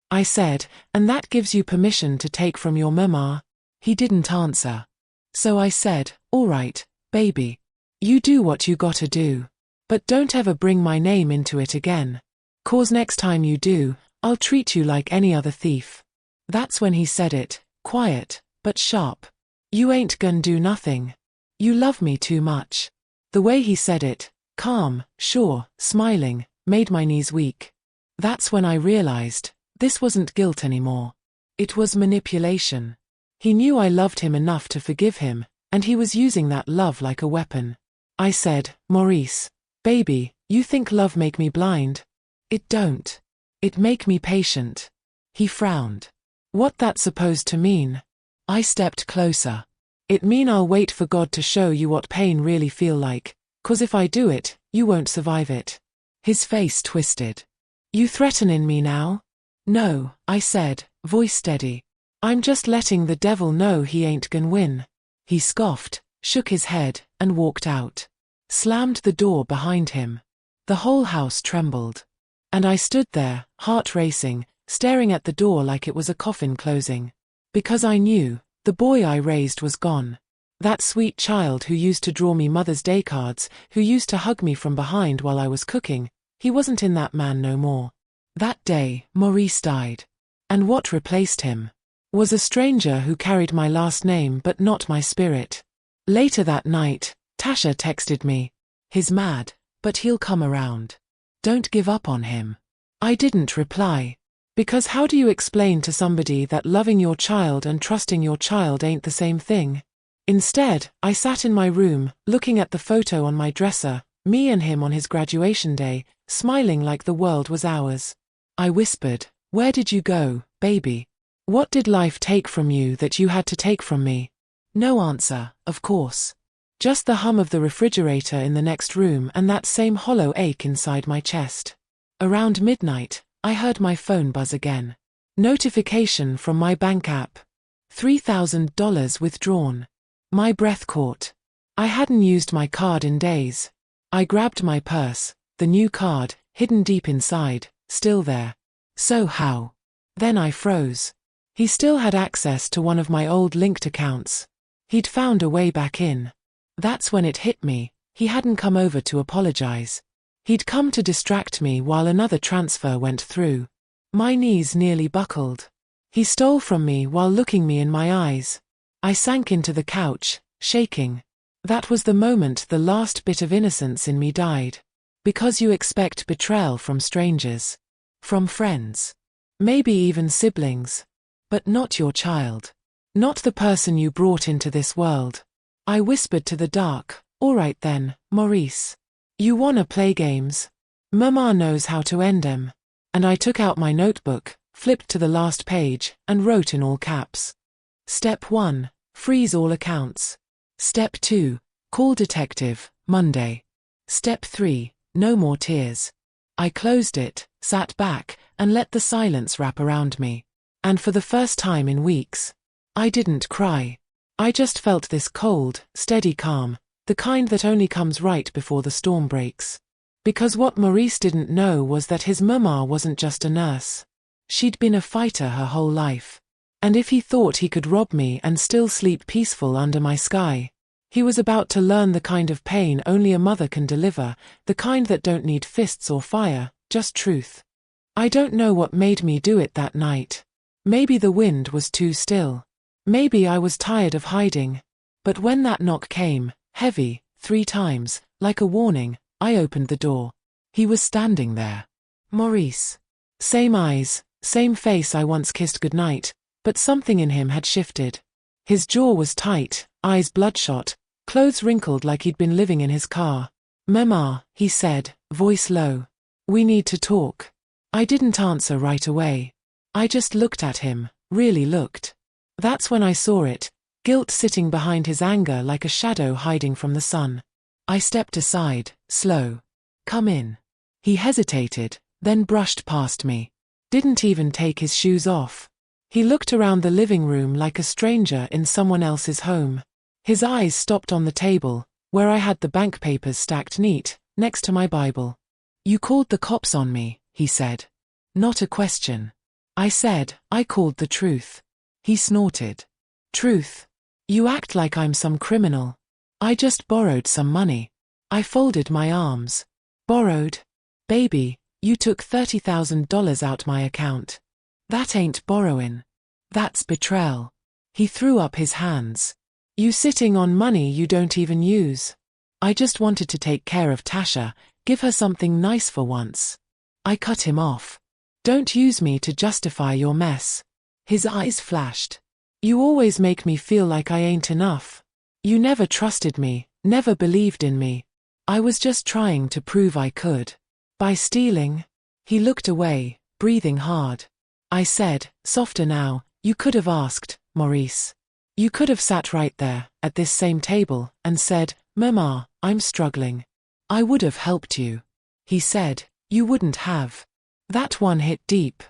I said, and that gives you permission to take from your mama? He didn't answer. So I said, all right, baby. You do what you gotta do. But don't ever bring my name into it again. 'Cause next time you do, I'll treat you like any other thief. That's when he said it, quiet, but sharp. You ain't gonna do nothing. You love me too much. The way he said it, calm, sure, smiling, made my knees weak. That's when I realized, this wasn't guilt anymore. It was manipulation. He knew I loved him enough to forgive him, and he was using that love like a weapon. I said, Maurice, baby, you think love make me blind? It don't. It make me patient. He frowned. What that supposed to mean? I stepped closer. It mean I'll wait for God to show you what pain really feel like, 'cause if I do it, you won't survive it. His face twisted. You threatenin' me now? No, I said, voice steady. I'm just letting the devil know he ain't gonna win. He scoffed, shook his head, and walked out. Slammed the door behind him. The whole house trembled. And I stood there, heart racing, staring at the door like it was a coffin closing. Because I knew, the boy I raised was gone. That sweet child who used to draw me Mother's Day cards, who used to hug me from behind while I was cooking, he wasn't in that man no more. That day, Maurice died. And what replaced him was a stranger who carried my last name but not my spirit. Later that night, Tasha texted me. He's mad, but he'll come around. Don't give up on him. I didn't reply. Because how do you explain to somebody that loving your child and trusting your child ain't the same thing? Instead, I sat in my room, looking at the photo on my dresser, me and him on his graduation day, smiling like the world was ours. I whispered, "Where did you go, baby? What did life take from you that you had to take from me?" No answer, of course. Just the hum of the refrigerator in the next room and that same hollow ache inside my chest. Around midnight, I heard my phone buzz again. Notification from my bank app. $3,000 withdrawn. My breath caught. I hadn't used my card in days. I grabbed my purse, the new card, hidden deep inside, still there. So how? Then I froze. He still had access to one of my old linked accounts. He'd found a way back in. That's when it hit me, he hadn't come over to apologize. He'd come to distract me while another transfer went through. My knees nearly buckled. He stole from me while looking me in my eyes. I sank into the couch, shaking. That was the moment the last bit of innocence in me died. Because you expect betrayal from strangers. From friends. Maybe even siblings. But not your child. Not the person you brought into this world. I whispered to the dark, "All right then, Maurice. You wanna play games? Mama knows how to end 'em." And I took out my notebook, flipped to the last page, and wrote in all caps. Step 1. Freeze all accounts. Step 2. Call detective, Monday. Step 3. No more tears. I closed it, sat back, and let the silence wrap around me. And for the first time in weeks, I didn't cry. I just felt this cold, steady calm, the kind that only comes right before the storm breaks. Because what Maurice didn't know was that his mama wasn't just a nurse. She'd been a fighter her whole life. And if he thought he could rob me and still sleep peaceful under my sky, he was about to learn the kind of pain only a mother can deliver, the kind that don't need fists or fire, just truth. I don't know what made me do it that night. Maybe the wind was too still. Maybe I was tired of hiding. But when that knock came, heavy, 3 times, like a warning, I opened the door. He was standing there. Maurice. Same eyes, same face I once kissed goodnight, but something in him had shifted. His jaw was tight, eyes bloodshot, clothes wrinkled like he'd been living in his car. "Mama," he said, voice low. "We need to talk." I didn't answer right away. I just looked at him, really looked. That's when I saw it, guilt sitting behind his anger like a shadow hiding from the sun. I stepped aside, slow. "Come in." He hesitated, then brushed past me. Didn't even take his shoes off. He looked around the living room like a stranger in someone else's home. His eyes stopped on the table, where I had the bank papers stacked neat, next to my Bible. "You called the cops on me," he said. Not a question. I said, "I called the truth." He snorted. "Truth? You act like I'm some criminal. I just borrowed some money." I folded my arms. "Borrowed? Baby, you took $30,000 out my account. That ain't borrowing. That's betrayal." He threw up his hands. "You sitting on money you don't even use." I just wanted to take care of Tasha, give her something nice for once. I cut him off. "Don't use me to justify your mess." His eyes flashed. "You always make me feel like I ain't enough. You never trusted me, never believed in me. I was just trying to prove I could. By stealing." He looked away, breathing hard. I said, softer now, "You could have asked, Maurice. You could have sat right there, at this same table, and said, 'Mama, I'm struggling.' I would have helped you." He said, "You wouldn't have." That one hit deep.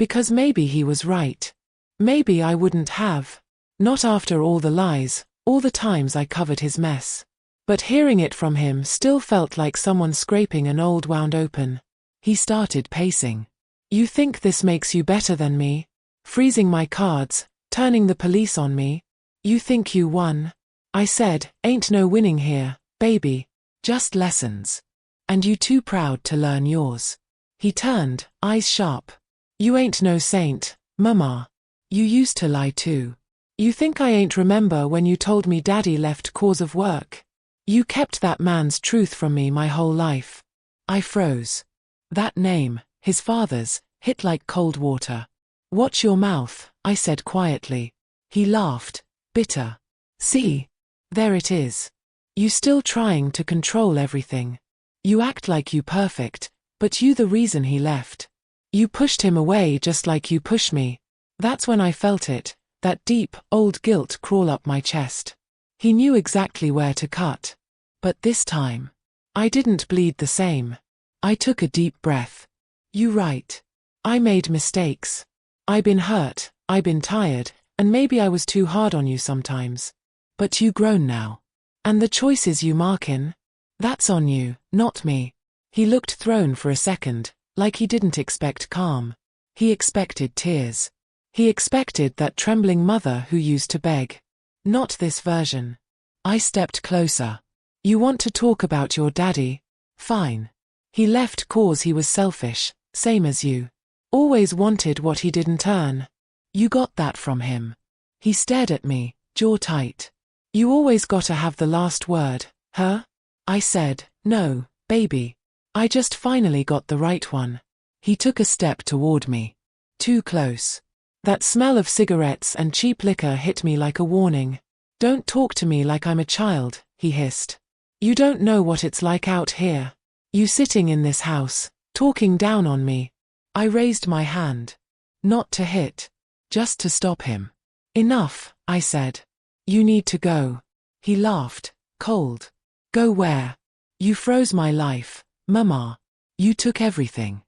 Because maybe he was right. Maybe I wouldn't have. Not after all the lies, all the times I covered his mess. But hearing it from him still felt like someone scraping an old wound open. He started pacing. You think this makes you better than me? Freezing my cards, turning the police on me? You think you won? I said, ain't no winning here, baby. Just lessons. And you too proud to learn yours. He turned, eyes sharp. You ain't no saint, mama. You used to lie too. You think I ain't remember when you told me daddy left cause of work? You kept that man's truth from me my whole life. I froze. That name, his father's, hit like cold water. Watch your mouth, I said quietly. He laughed, bitter. See? There it is. You still trying to control everything. You act like you perfect, but you the reason he left. You pushed him away just like you push me. That's when I felt it, that deep, old guilt crawl up my chest. He knew exactly where to cut. But this time, I didn't bleed the same. I took a deep breath. You right. I made mistakes. I been hurt, I been tired, and maybe I was too hard on you sometimes. But you grown now. And the choices you markin', that's on you, not me. He looked thrown for a second, like he didn't expect calm. He expected tears. He expected that trembling mother who used to beg. Not this version. I stepped closer. You want to talk about your daddy? Fine. He left 'cause he was selfish, same as you. Always wanted what he didn't earn. You got that from him. He stared at me, jaw tight. You always gotta have the last word, huh? I said, no, baby. I just finally got the right one. He took a step toward me. Too close. That smell of cigarettes and cheap liquor hit me like a warning. Don't talk to me like I'm a child, he hissed. You don't know what it's like out here. You sitting in this house, talking down on me. I raised my hand. Not to hit. Just to stop him. Enough, I said. You need to go. He laughed, cold. Go where? You froze my life, mama. You took everything.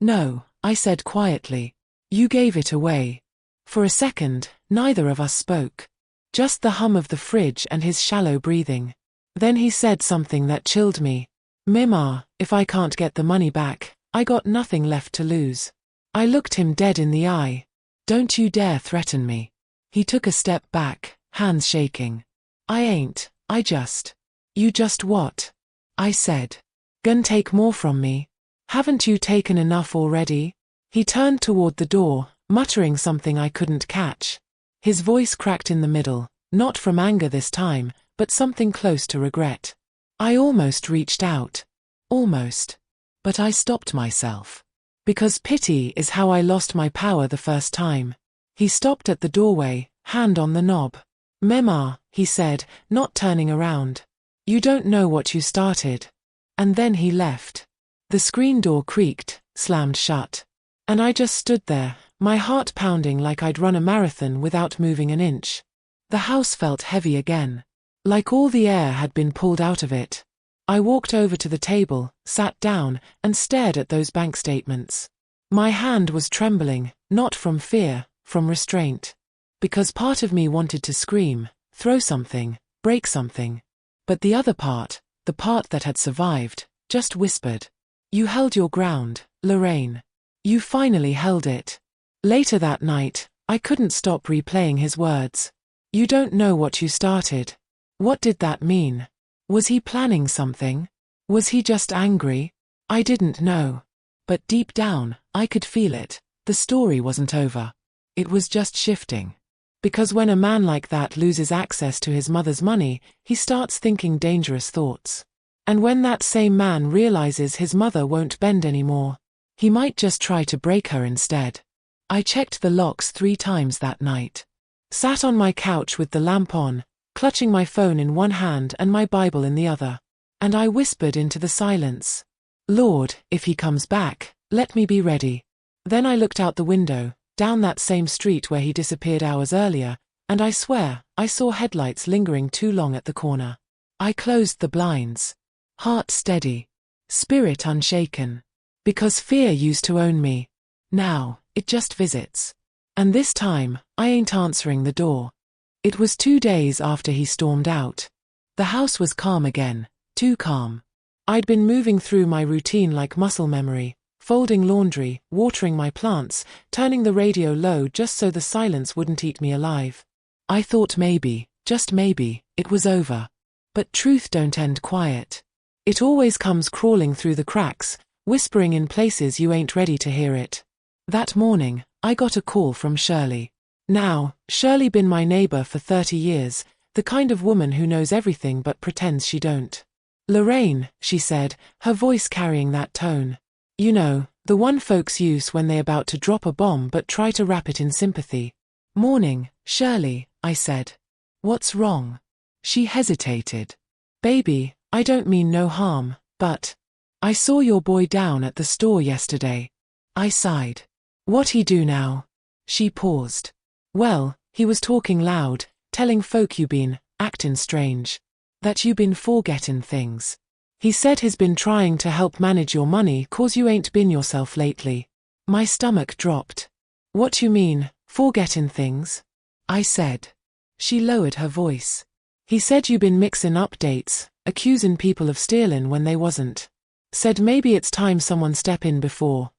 No, I said quietly. You gave it away. For a second, neither of us spoke. Just the hum of the fridge and his shallow breathing. Then he said something that chilled me. Mima, if I can't get the money back, I got nothing left to lose. I looked him dead in the eye. Don't you dare threaten me. He took a step back, hands shaking. I ain't, I just. You just what? I said. Gon' take more from me? Haven't you taken enough already? He turned toward the door, muttering something I couldn't catch. His voice cracked in the middle, not from anger this time, but something close to regret. I almost reached out. Almost. But I stopped myself. Because pity is how I lost my power the first time. He stopped at the doorway, hand on the knob. Mema, he said, not turning around. You don't know what you started. And then he left. The screen door creaked, slammed shut. And I just stood there, my heart pounding like I'd run a marathon without moving an inch. The house felt heavy again. Like all the air had been pulled out of it. I walked over to the table, sat down, and stared at those bank statements. My hand was trembling, not from fear, from restraint. Because part of me wanted to scream, throw something, break something. But the other part, the part that had survived, just whispered. You held your ground, Lorraine. You finally held it. Later that night, I couldn't stop replaying his words. You don't know what you started. What did that mean? Was he planning something? Was he just angry? I didn't know. But deep down, I could feel it. The story wasn't over. It was just shifting. Because when a man like that loses access to his mother's money, he starts thinking dangerous thoughts. And when that same man realizes his mother won't bend anymore, he might just try to break her instead. I checked the locks 3 times that night. Sat on my couch with the lamp on, clutching my phone in one hand and my Bible in the other. And I whispered into the silence. Lord, if he comes back, let me be ready. Then I looked out the window, down that same street where he disappeared hours earlier, and I swear, I saw headlights lingering too long at the corner. I closed the blinds. Heart steady. Spirit unshaken. Because fear used to own me. Now, It just visits. And this time, I ain't answering the door. It was 2 days after he stormed out. The house was calm again, too calm. I'd been moving through my routine like muscle memory, folding laundry, watering my plants, turning the radio low just so the silence wouldn't eat me alive. I thought maybe, just maybe, it was over. But truth don't end quiet. It always comes crawling through the cracks, whispering in places you ain't ready to hear it. That morning, I got a call from Shirley. Now, Shirley been my neighbor for 30 years, the kind of woman who knows everything but pretends she don't. "Lorraine," she said, her voice carrying that tone. "You know, the one folks use when they about to drop a bomb but try to wrap it in sympathy." "Morning, Shirley," I said. "What's wrong?" She hesitated. "Baby, I don't mean no harm, but I saw your boy down at the store yesterday." I sighed. "What he do now?" She paused. "Well, he was talking loud, telling folk you been actin' strange. That you been forgettin' things. He said he's been trying to help manage your money 'cause you ain't been yourself lately." My stomach dropped. "What you mean, forgettin' things?" I said. She lowered her voice. "He said you been mixin' up dates, accusin' people of stealin' when they wasn't. Said maybe it's time someone step in before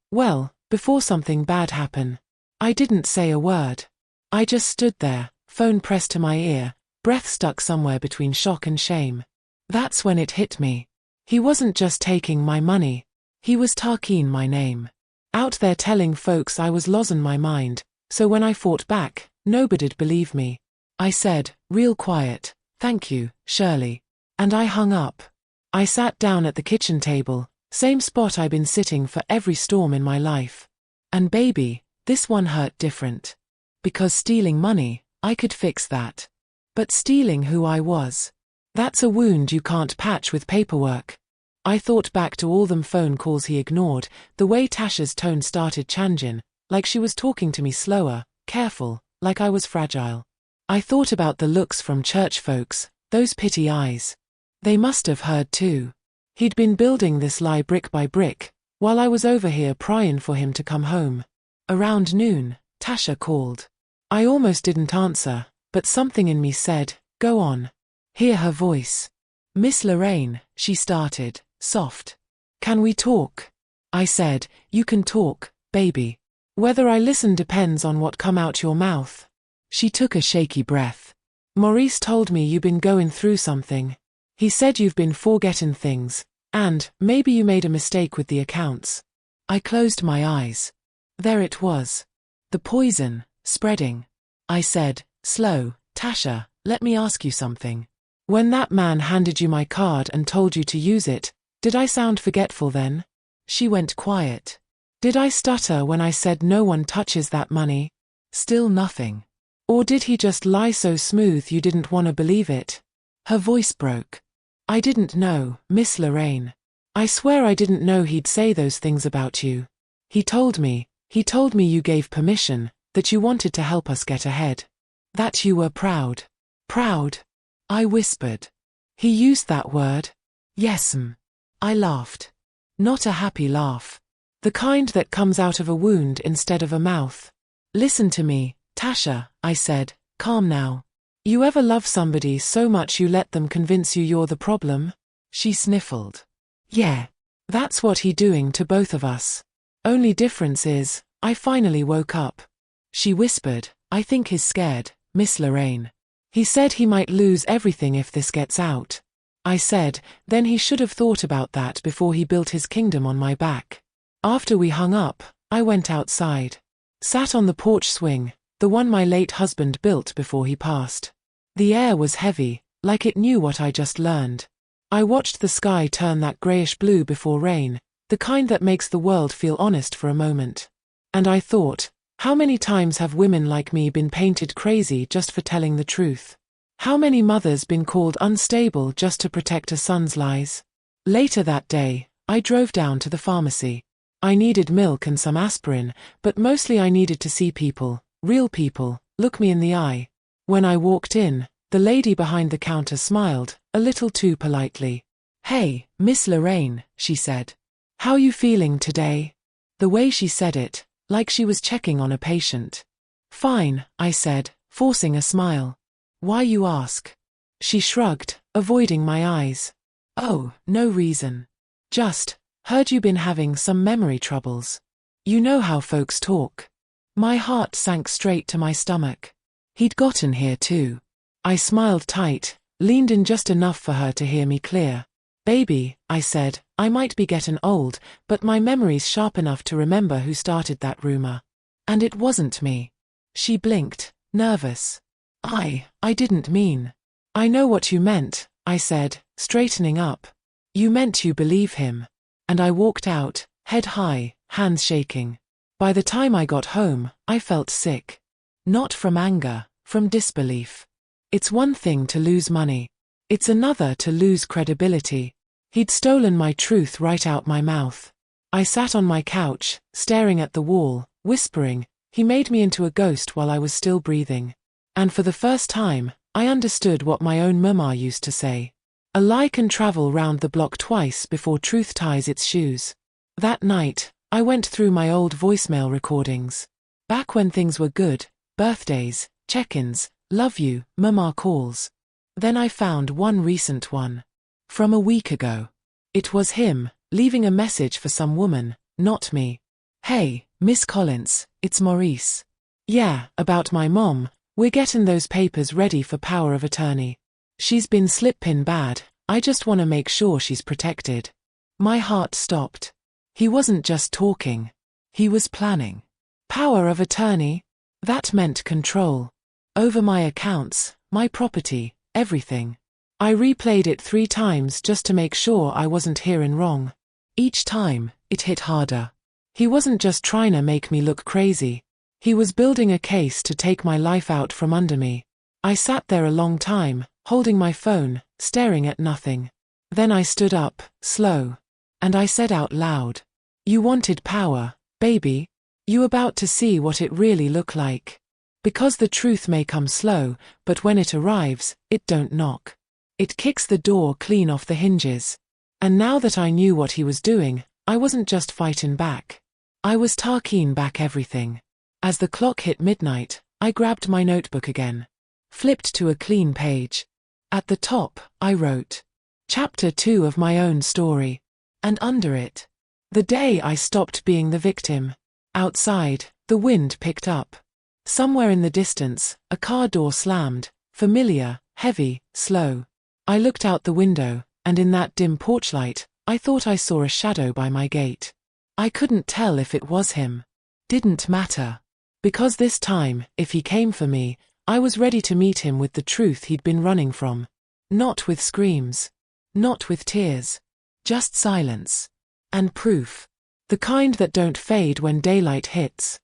something bad happen." I didn't say a word. I just stood there, phone pressed to my ear, breath stuck somewhere between shock and shame. That's when it hit me. He wasn't just taking my money. He was talking my name. Out there telling folks I was losin' my mind, so when I fought back, nobody'd believe me. I said, real quiet, "Thank you, Shirley." And I hung up. I sat down at the kitchen table, same spot I've been sitting for every storm in my life. And baby, this one hurt different. Because stealing money, I could fix that. But stealing who I was, that's a wound you can't patch with paperwork. I thought back to all them phone calls he ignored, the way Tasha's tone started changing, like she was talking to me slower, careful, like I was fragile. I thought about the looks from church folks, those pity eyes. They must have heard too. He'd been building this lie brick by brick, while I was over here pryin' for him to come home. Around noon, Tasha called. I almost didn't answer, but something in me said, "Go on." Hear her voice. "Miss Lorraine," she started, soft. "Can we talk?" I said, "You can talk, baby. Whether I listen depends on what come out your mouth." She took a shaky breath. "Maurice told me you been going through something. He said you've been forgetting things, and maybe you made a mistake with the accounts." I closed my eyes. There it was. The poison, spreading. I said, "Slow, Tasha, let me ask you something. When that man handed you my card and told you to use it, did I sound forgetful then?" She went quiet. "Did I stutter when I said no one touches that money?" Still nothing. "Or did he just lie so smooth you didn't want to believe it?" Her voice broke. "I didn't know, Miss Lorraine. I swear I didn't know he'd say those things about you. He told me you gave permission, that you wanted to help us get ahead. That you were proud." "Proud?" I whispered. "He used that word?" "Yes'm." I laughed. Not a happy laugh. The kind that comes out of a wound instead of a mouth. "Listen to me, Tasha," I said, "calm now. You ever love somebody so much you let them convince you you're the problem?" She sniffled. "Yeah. That's what he doing to both of us. Only difference is, I finally woke up." She whispered, "I think he's scared, Miss Lorraine. He said he might lose everything if this gets out." I said, then he should have thought about that before he built his kingdom on my back. After we hung up, I went outside. Sat on the porch swing, the one my late husband built before he passed. The air was heavy, like it knew what I just learned. I watched the sky turn that grayish blue before rain, the kind that makes the world feel honest for a moment. And I thought, how many times have women like me been painted crazy just for telling the truth? How many mothers been called unstable just to protect a son's lies? Later that day, I drove down to the pharmacy. I needed milk and some aspirin, but mostly I needed to see people, real people, look me in the eye. When I walked in, the lady behind the counter smiled, a little too politely. "Hey, Miss Lorraine," she said. "How you feeling today?" The way she said it, like she was checking on a patient. Fine, I said, forcing a smile. Why, you ask? She shrugged, avoiding my eyes. Oh, no reason. Just, heard you been having some memory troubles. You know how folks talk. My heart sank straight to my stomach. He'd gotten here too. I smiled tight, leaned in just enough for her to hear me clear. Baby, I said, I might be getting old, but my memory's sharp enough to remember who started that rumor. And it wasn't me. She blinked, nervous. I didn't mean. I know what you meant, I said, straightening up. You meant you believe him. And I walked out, head high, hands shaking. By the time I got home, I felt sick. Not from anger, from disbelief. It's one thing to lose money. It's another to lose credibility. He'd stolen my truth right out my mouth. I sat on my couch, staring at the wall, whispering, he made me into a ghost while I was still breathing. And for the first time, I understood what my own mama used to say. A lie can travel round the block twice before truth ties its shoes. That night, I went through my old voicemail recordings. Back when things were good, birthdays, check-ins, love you, mama calls. Then I found one recent one. From a week ago. It was him, leaving a message for some woman, not me. Hey, Miss Collins, it's Maurice. Yeah, about my mom, we're getting those papers ready for power of attorney. She's been slip-pin bad, I just want to make sure she's protected. My heart stopped. He wasn't just talking. He was planning. Power of attorney? That meant control. Over my accounts, my property, everything. I replayed it 3 times just to make sure I wasn't hearing wrong. Each time, it hit harder. He wasn't just trying to make me look crazy. He was building a case to take my life out from under me. I sat there a long time, holding my phone, staring at nothing. Then I stood up, slow. And I said out loud, you wanted power, baby? You about to see what it really looked like. Because the truth may come slow, but when it arrives, it don't knock. It kicks the door clean off the hinges. And now that I knew what he was doing, I wasn't just fighting back. I was taking back everything. As the clock hit midnight, I grabbed my notebook again. Flipped to a clean page. At the top, I wrote, Chapter 2 of my own story. And under it, the day I stopped being the victim. Outside, the wind picked up. Somewhere in the distance, a car door slammed, familiar, heavy, slow. I looked out the window, and in that dim porch light, I thought I saw a shadow by my gate. I couldn't tell if it was him. Didn't matter. Because this time, if he came for me, I was ready to meet him with the truth he'd been running from. Not with screams. Not with tears. Just silence. And proof. The kind that don't fade when daylight hits.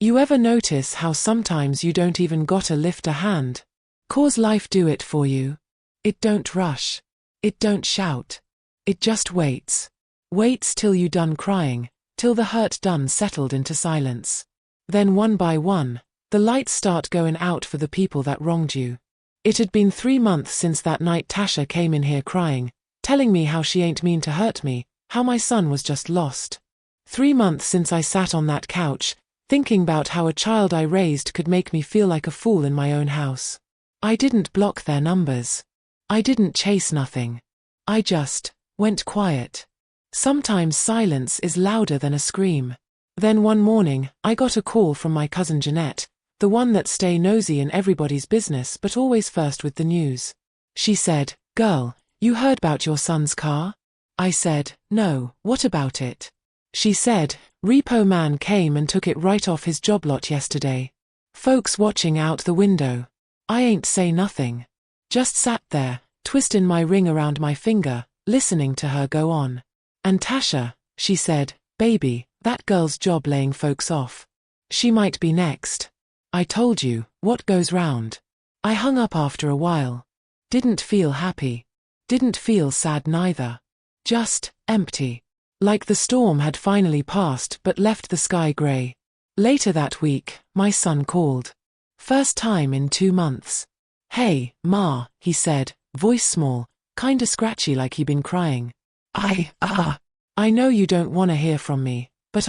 You ever notice how sometimes you don't even gotta lift a hand? 'Cause life do it for you. It don't rush. It don't shout. It just waits. Waits till you done crying, till the hurt done settled into silence. Then one by one, the lights start going out for the people that wronged you. It had been 3 months since that night Tasha came in here crying, telling me how she ain't mean to hurt me, how my son was just lost. 3 months since I sat on that couch, thinking about how a child I raised could make me feel like a fool in my own house. I didn't block their numbers. I didn't chase nothing. I just went quiet. Sometimes silence is louder than a scream. Then one morning, I got a call from my cousin Jeanette, the one that stay nosy in everybody's business but always first with the news. She said, "Girl, you heard about your son's car?" I said, "No, what about it?" She said, "Repo man came and took it right off his job lot yesterday. Folks watching out the window." I ain't say nothing. Just sat there, twisting my ring around my finger, listening to her go on. "And Tasha," she said, "baby, that girl's job laying folks off. She might be next. I told you, what goes round." I hung up after a while. Didn't feel happy. Didn't feel sad neither. Just empty. Like the storm had finally passed but left the sky grey. Later that week, my son called. First time in 2 months. "Hey, Ma," he said, voice small, kinda scratchy like he'd been crying. I know you don't wanna hear from me, but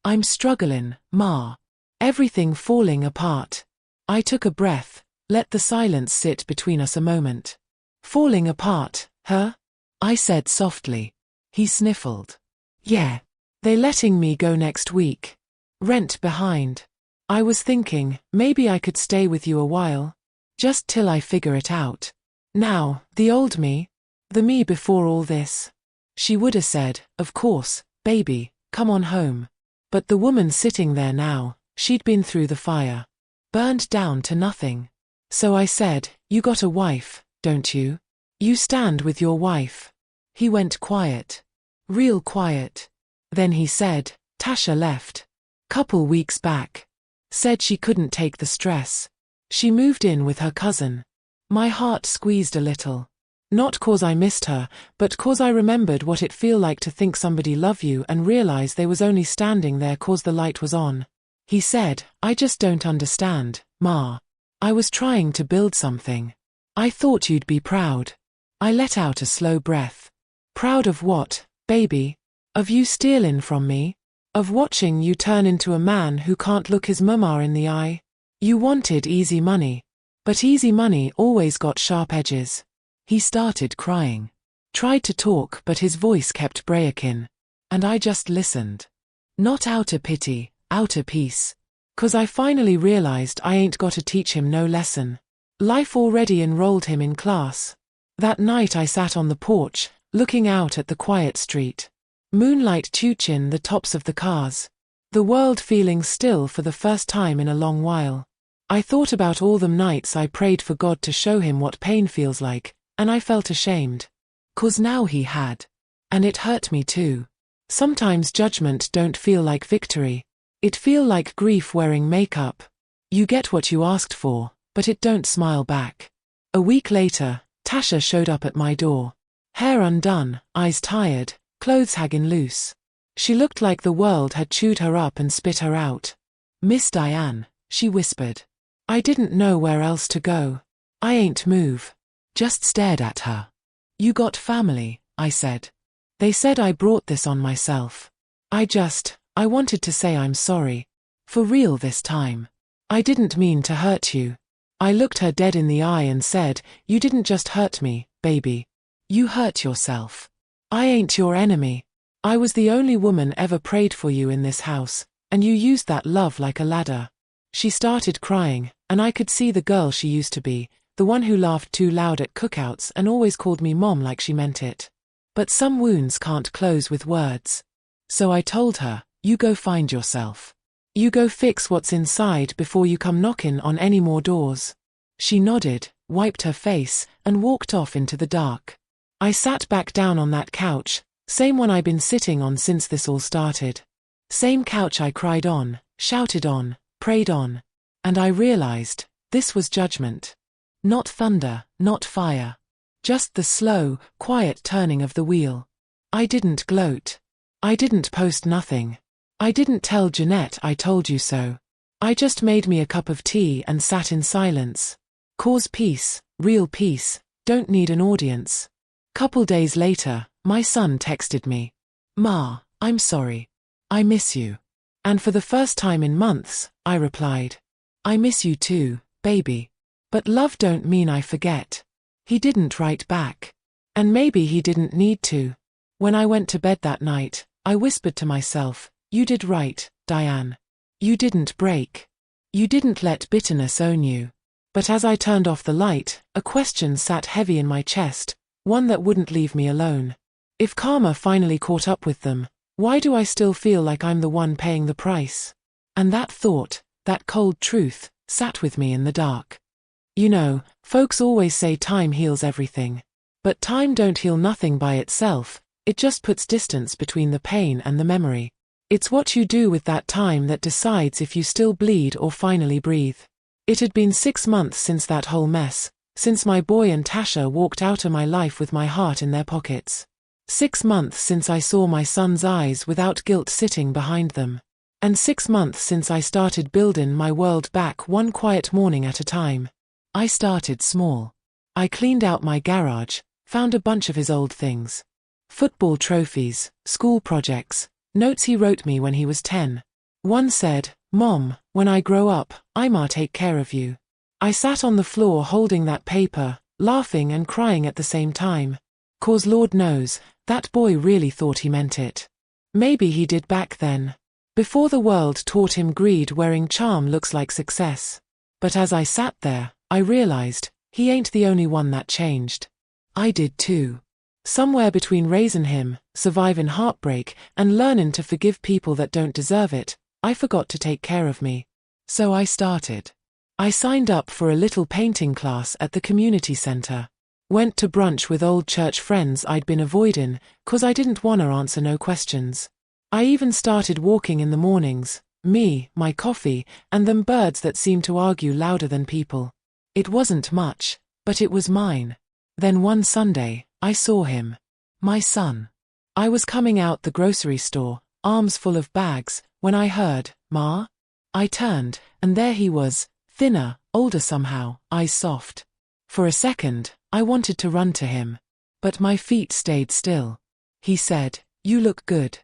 I'm struggling, Ma. Everything falling apart. I took a breath, let the silence sit between us a moment. Falling apart, huh? I said softly. He sniffled. Yeah. They letting me go next week. Rent behind. I was thinking, maybe I could stay with you a while. Just till I figure it out. Now, the old me? The me before all this? She woulda said, of course, baby, come on home. But the woman sitting there now, she'd been through the fire. Burned down to nothing. So I said, you got a wife, don't you? You stand with your wife. He went quiet. Real quiet. Then he said, Tasha left. Couple weeks back. Said she couldn't take the stress. She moved in with her cousin. My heart squeezed a little. Not 'cause I missed her, but 'cause I remembered what it feel like to think somebody love you and realize they was only standing there 'cause the light was on. He said, I just don't understand, Ma. I was trying to build something. I thought you'd be proud. I let out a slow breath. Proud of what, baby? Of you stealing from me? Of watching you turn into a man who can't look his mama in the eye? You wanted easy money. But easy money always got sharp edges. He started crying. Tried to talk but his voice kept breaking. And I just listened. Not outta pity, outta peace. 'Cause I finally realized I ain't gotta teach him no lesson. Life already enrolled him in class. That night I sat on the porch, looking out at the quiet street. Moonlight touching the tops of the cars. The world feeling still for the first time in a long while. I thought about all them nights I prayed for God to show him what pain feels like, and I felt ashamed. 'Cause now he had. And it hurt me too. Sometimes judgment don't feel like victory. It feel like grief wearing makeup. You get what you asked for, but it don't smile back. A week later, Tasha showed up at my door. Hair undone, eyes tired, clothes hanging loose. She looked like the world had chewed her up and spit her out. Miss Diane, she whispered. I didn't know where else to go. I ain't move. Just stared at her. You got family, I said. They said I brought this on myself. I wanted to say I'm sorry. For real this time. I didn't mean to hurt you. I looked her dead in the eye and said, you didn't just hurt me, baby. You hurt yourself. I ain't your enemy. I was the only woman ever prayed for you in this house, and you used that love like a ladder. She started crying, and I could see the girl she used to be, the one who laughed too loud at cookouts and always called me mom like she meant it. But some wounds can't close with words. So I told her, you go find yourself. You go fix what's inside before you come knocking on any more doors. She nodded, wiped her face, and walked off into the dark. I sat back down on that couch, same one I'd been sitting on since this all started. Same couch I cried on, shouted on, prayed on. And I realized, this was judgment. Not thunder, not fire. Just the slow, quiet turning of the wheel. I didn't gloat. I didn't post nothing. I didn't tell Jeanette I told you so. I just made me a cup of tea and sat in silence. Cause peace, real peace, don't need an audience. Couple days later, my son texted me. Ma, I'm sorry. I miss you. And for the first time in months, I replied. I miss you too, baby. But love don't mean I forget. He didn't write back. And maybe he didn't need to. When I went to bed that night, I whispered to myself, you did right, Diane. You didn't break. You didn't let bitterness own you. But as I turned off the light, a question sat heavy in my chest, one that wouldn't leave me alone. If karma finally caught up with them, why do I still feel like I'm the one paying the price? And that thought, that cold truth, sat with me in the dark. You know, folks always say time heals everything. But time don't heal nothing by itself, it just puts distance between the pain and the memory. It's what you do with that time that decides if you still bleed or finally breathe. It had been 6 months since that whole mess, since my boy and Tasha walked out of my life with my heart in their pockets. 6 months since I saw my son's eyes without guilt sitting behind them. And 6 months since I started building my world back one quiet morning at a time. I started small. I cleaned out my garage, found a bunch of his old things. Football trophies, school projects, notes he wrote me when he was 10. One said, "Mom, when I grow up, I'ma take care of you." I sat on the floor holding that paper, laughing and crying at the same time. 'Cause Lord knows, that boy really thought he meant it. Maybe he did back then. Before the world taught him greed wearing charm looks like success. But as I sat there, I realized, he ain't the only one that changed. I did too. Somewhere between raising him, surviving heartbreak, and learning to forgive people that don't deserve it, I forgot to take care of me. So I started. I signed up for a little painting class at the community center. Went to brunch with old church friends I'd been avoiding, 'cause I didn't wanna answer no questions. I even started walking in the mornings, me, my coffee, and them birds that seemed to argue louder than people. It wasn't much, but it was mine. Then one Sunday, I saw him. My son. I was coming out the grocery store, arms full of bags, when I heard, "Ma?" I turned, and there he was, thinner, older somehow, eyes soft. For a second, I wanted to run to him. But my feet stayed still. He said, "You look good."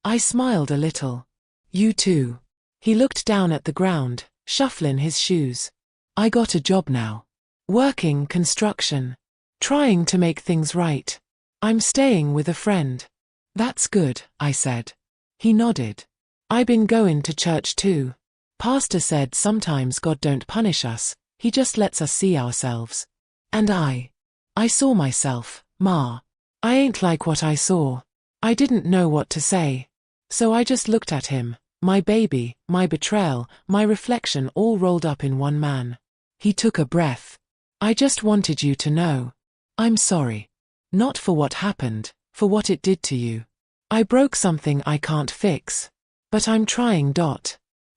I smiled a little. "You too." He looked down at the ground, shuffling his shoes. "I got a job now. Working construction. Trying to make things right. I'm staying with a friend." "That's good," I said. He nodded. "I been going to church too. Pastor said sometimes God don't punish us, he just lets us see ourselves." And I saw myself, Ma. I ain't like what I saw. I didn't know what to say. So I just looked at him, my baby, my betrayal, my reflection all rolled up in one man. He took a breath. "I just wanted you to know. I'm sorry. Not for what happened, for what it did to you. I broke something I can't fix. But I'm trying.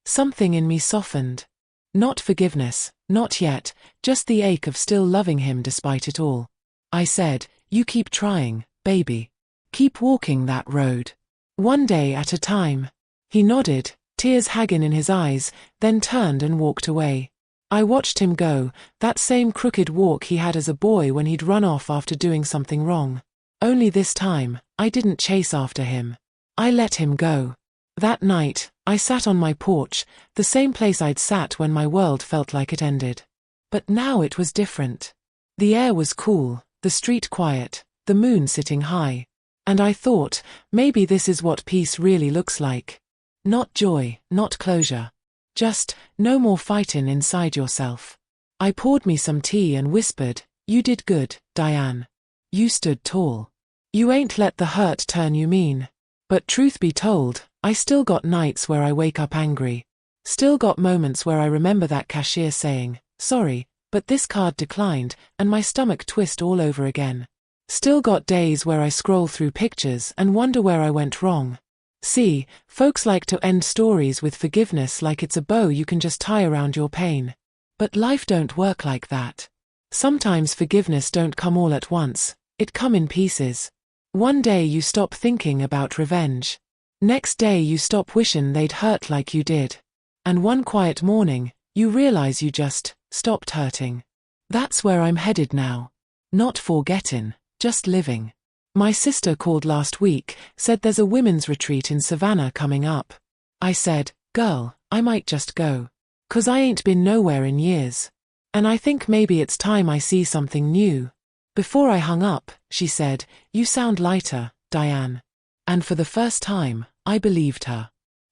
Something in me softened. Not forgiveness, not yet, just the ache of still loving him despite it all." I said, "You keep trying, baby. Keep walking that road. One day at a time." He nodded, tears hagging in his eyes, then turned and walked away. I watched him go, that same crooked walk he had as a boy when he'd run off after doing something wrong. Only this time, I didn't chase after him. I let him go. That night, I sat on my porch, the same place I'd sat when my world felt like it ended. But now it was different. The air was cool, the street quiet, the moon sitting high. And I thought, maybe this is what peace really looks like. Not joy, not closure. Just, no more fighting inside yourself. I poured me some tea and whispered, "You did good, Diane. You stood tall. You ain't let the hurt turn you mean." But truth be told, I still got nights where I wake up angry. Still got moments where I remember that cashier saying, "Sorry, but this card declined," and my stomach twist all over again. Still got days where I scroll through pictures and wonder where I went wrong. See, folks like to end stories with forgiveness like it's a bow you can just tie around your pain. But life don't work like that. Sometimes forgiveness don't come all at once, it come in pieces. One day you stop thinking about revenge. Next day you stop wishing they'd hurt like you did. And one quiet morning, you realize you just stopped hurting. That's where I'm headed now. Not forgetting, just living. My sister called last week, said there's a women's retreat in Savannah coming up. I said, "Girl, I might just go. 'Cause I ain't been nowhere in years. And I think maybe it's time I see something new." Before I hung up, she said, "You sound lighter, Diane." And for the first time, I believed her.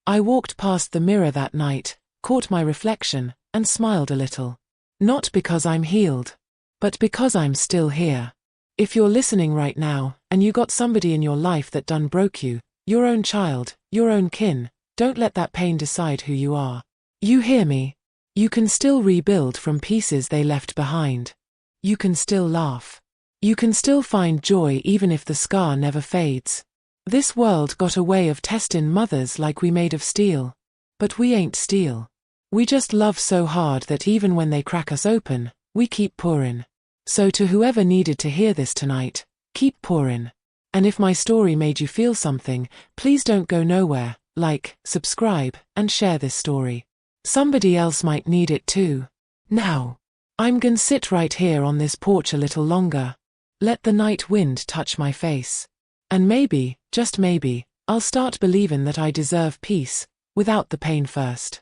I walked past the mirror that night, caught my reflection, and smiled a little. Not because I'm healed, but because I'm still here. If you're listening right now, and you got somebody in your life that done broke you, your own child, your own kin, don't let that pain decide who you are. You hear me? You can still rebuild from pieces they left behind. You can still laugh. You can still find joy even if the scar never fades. This world got a way of testing mothers like we made of steel. But we ain't steel. We just love so hard that even when they crack us open, we keep pouring. So to whoever needed to hear this tonight, keep pouring. And if my story made you feel something, please don't go nowhere. Like, subscribe, and share this story. Somebody else might need it too. Now, I'm gonna sit right here on this porch a little longer. Let the night wind touch my face. And maybe, just maybe, I'll start believing that I deserve peace, without the pain first.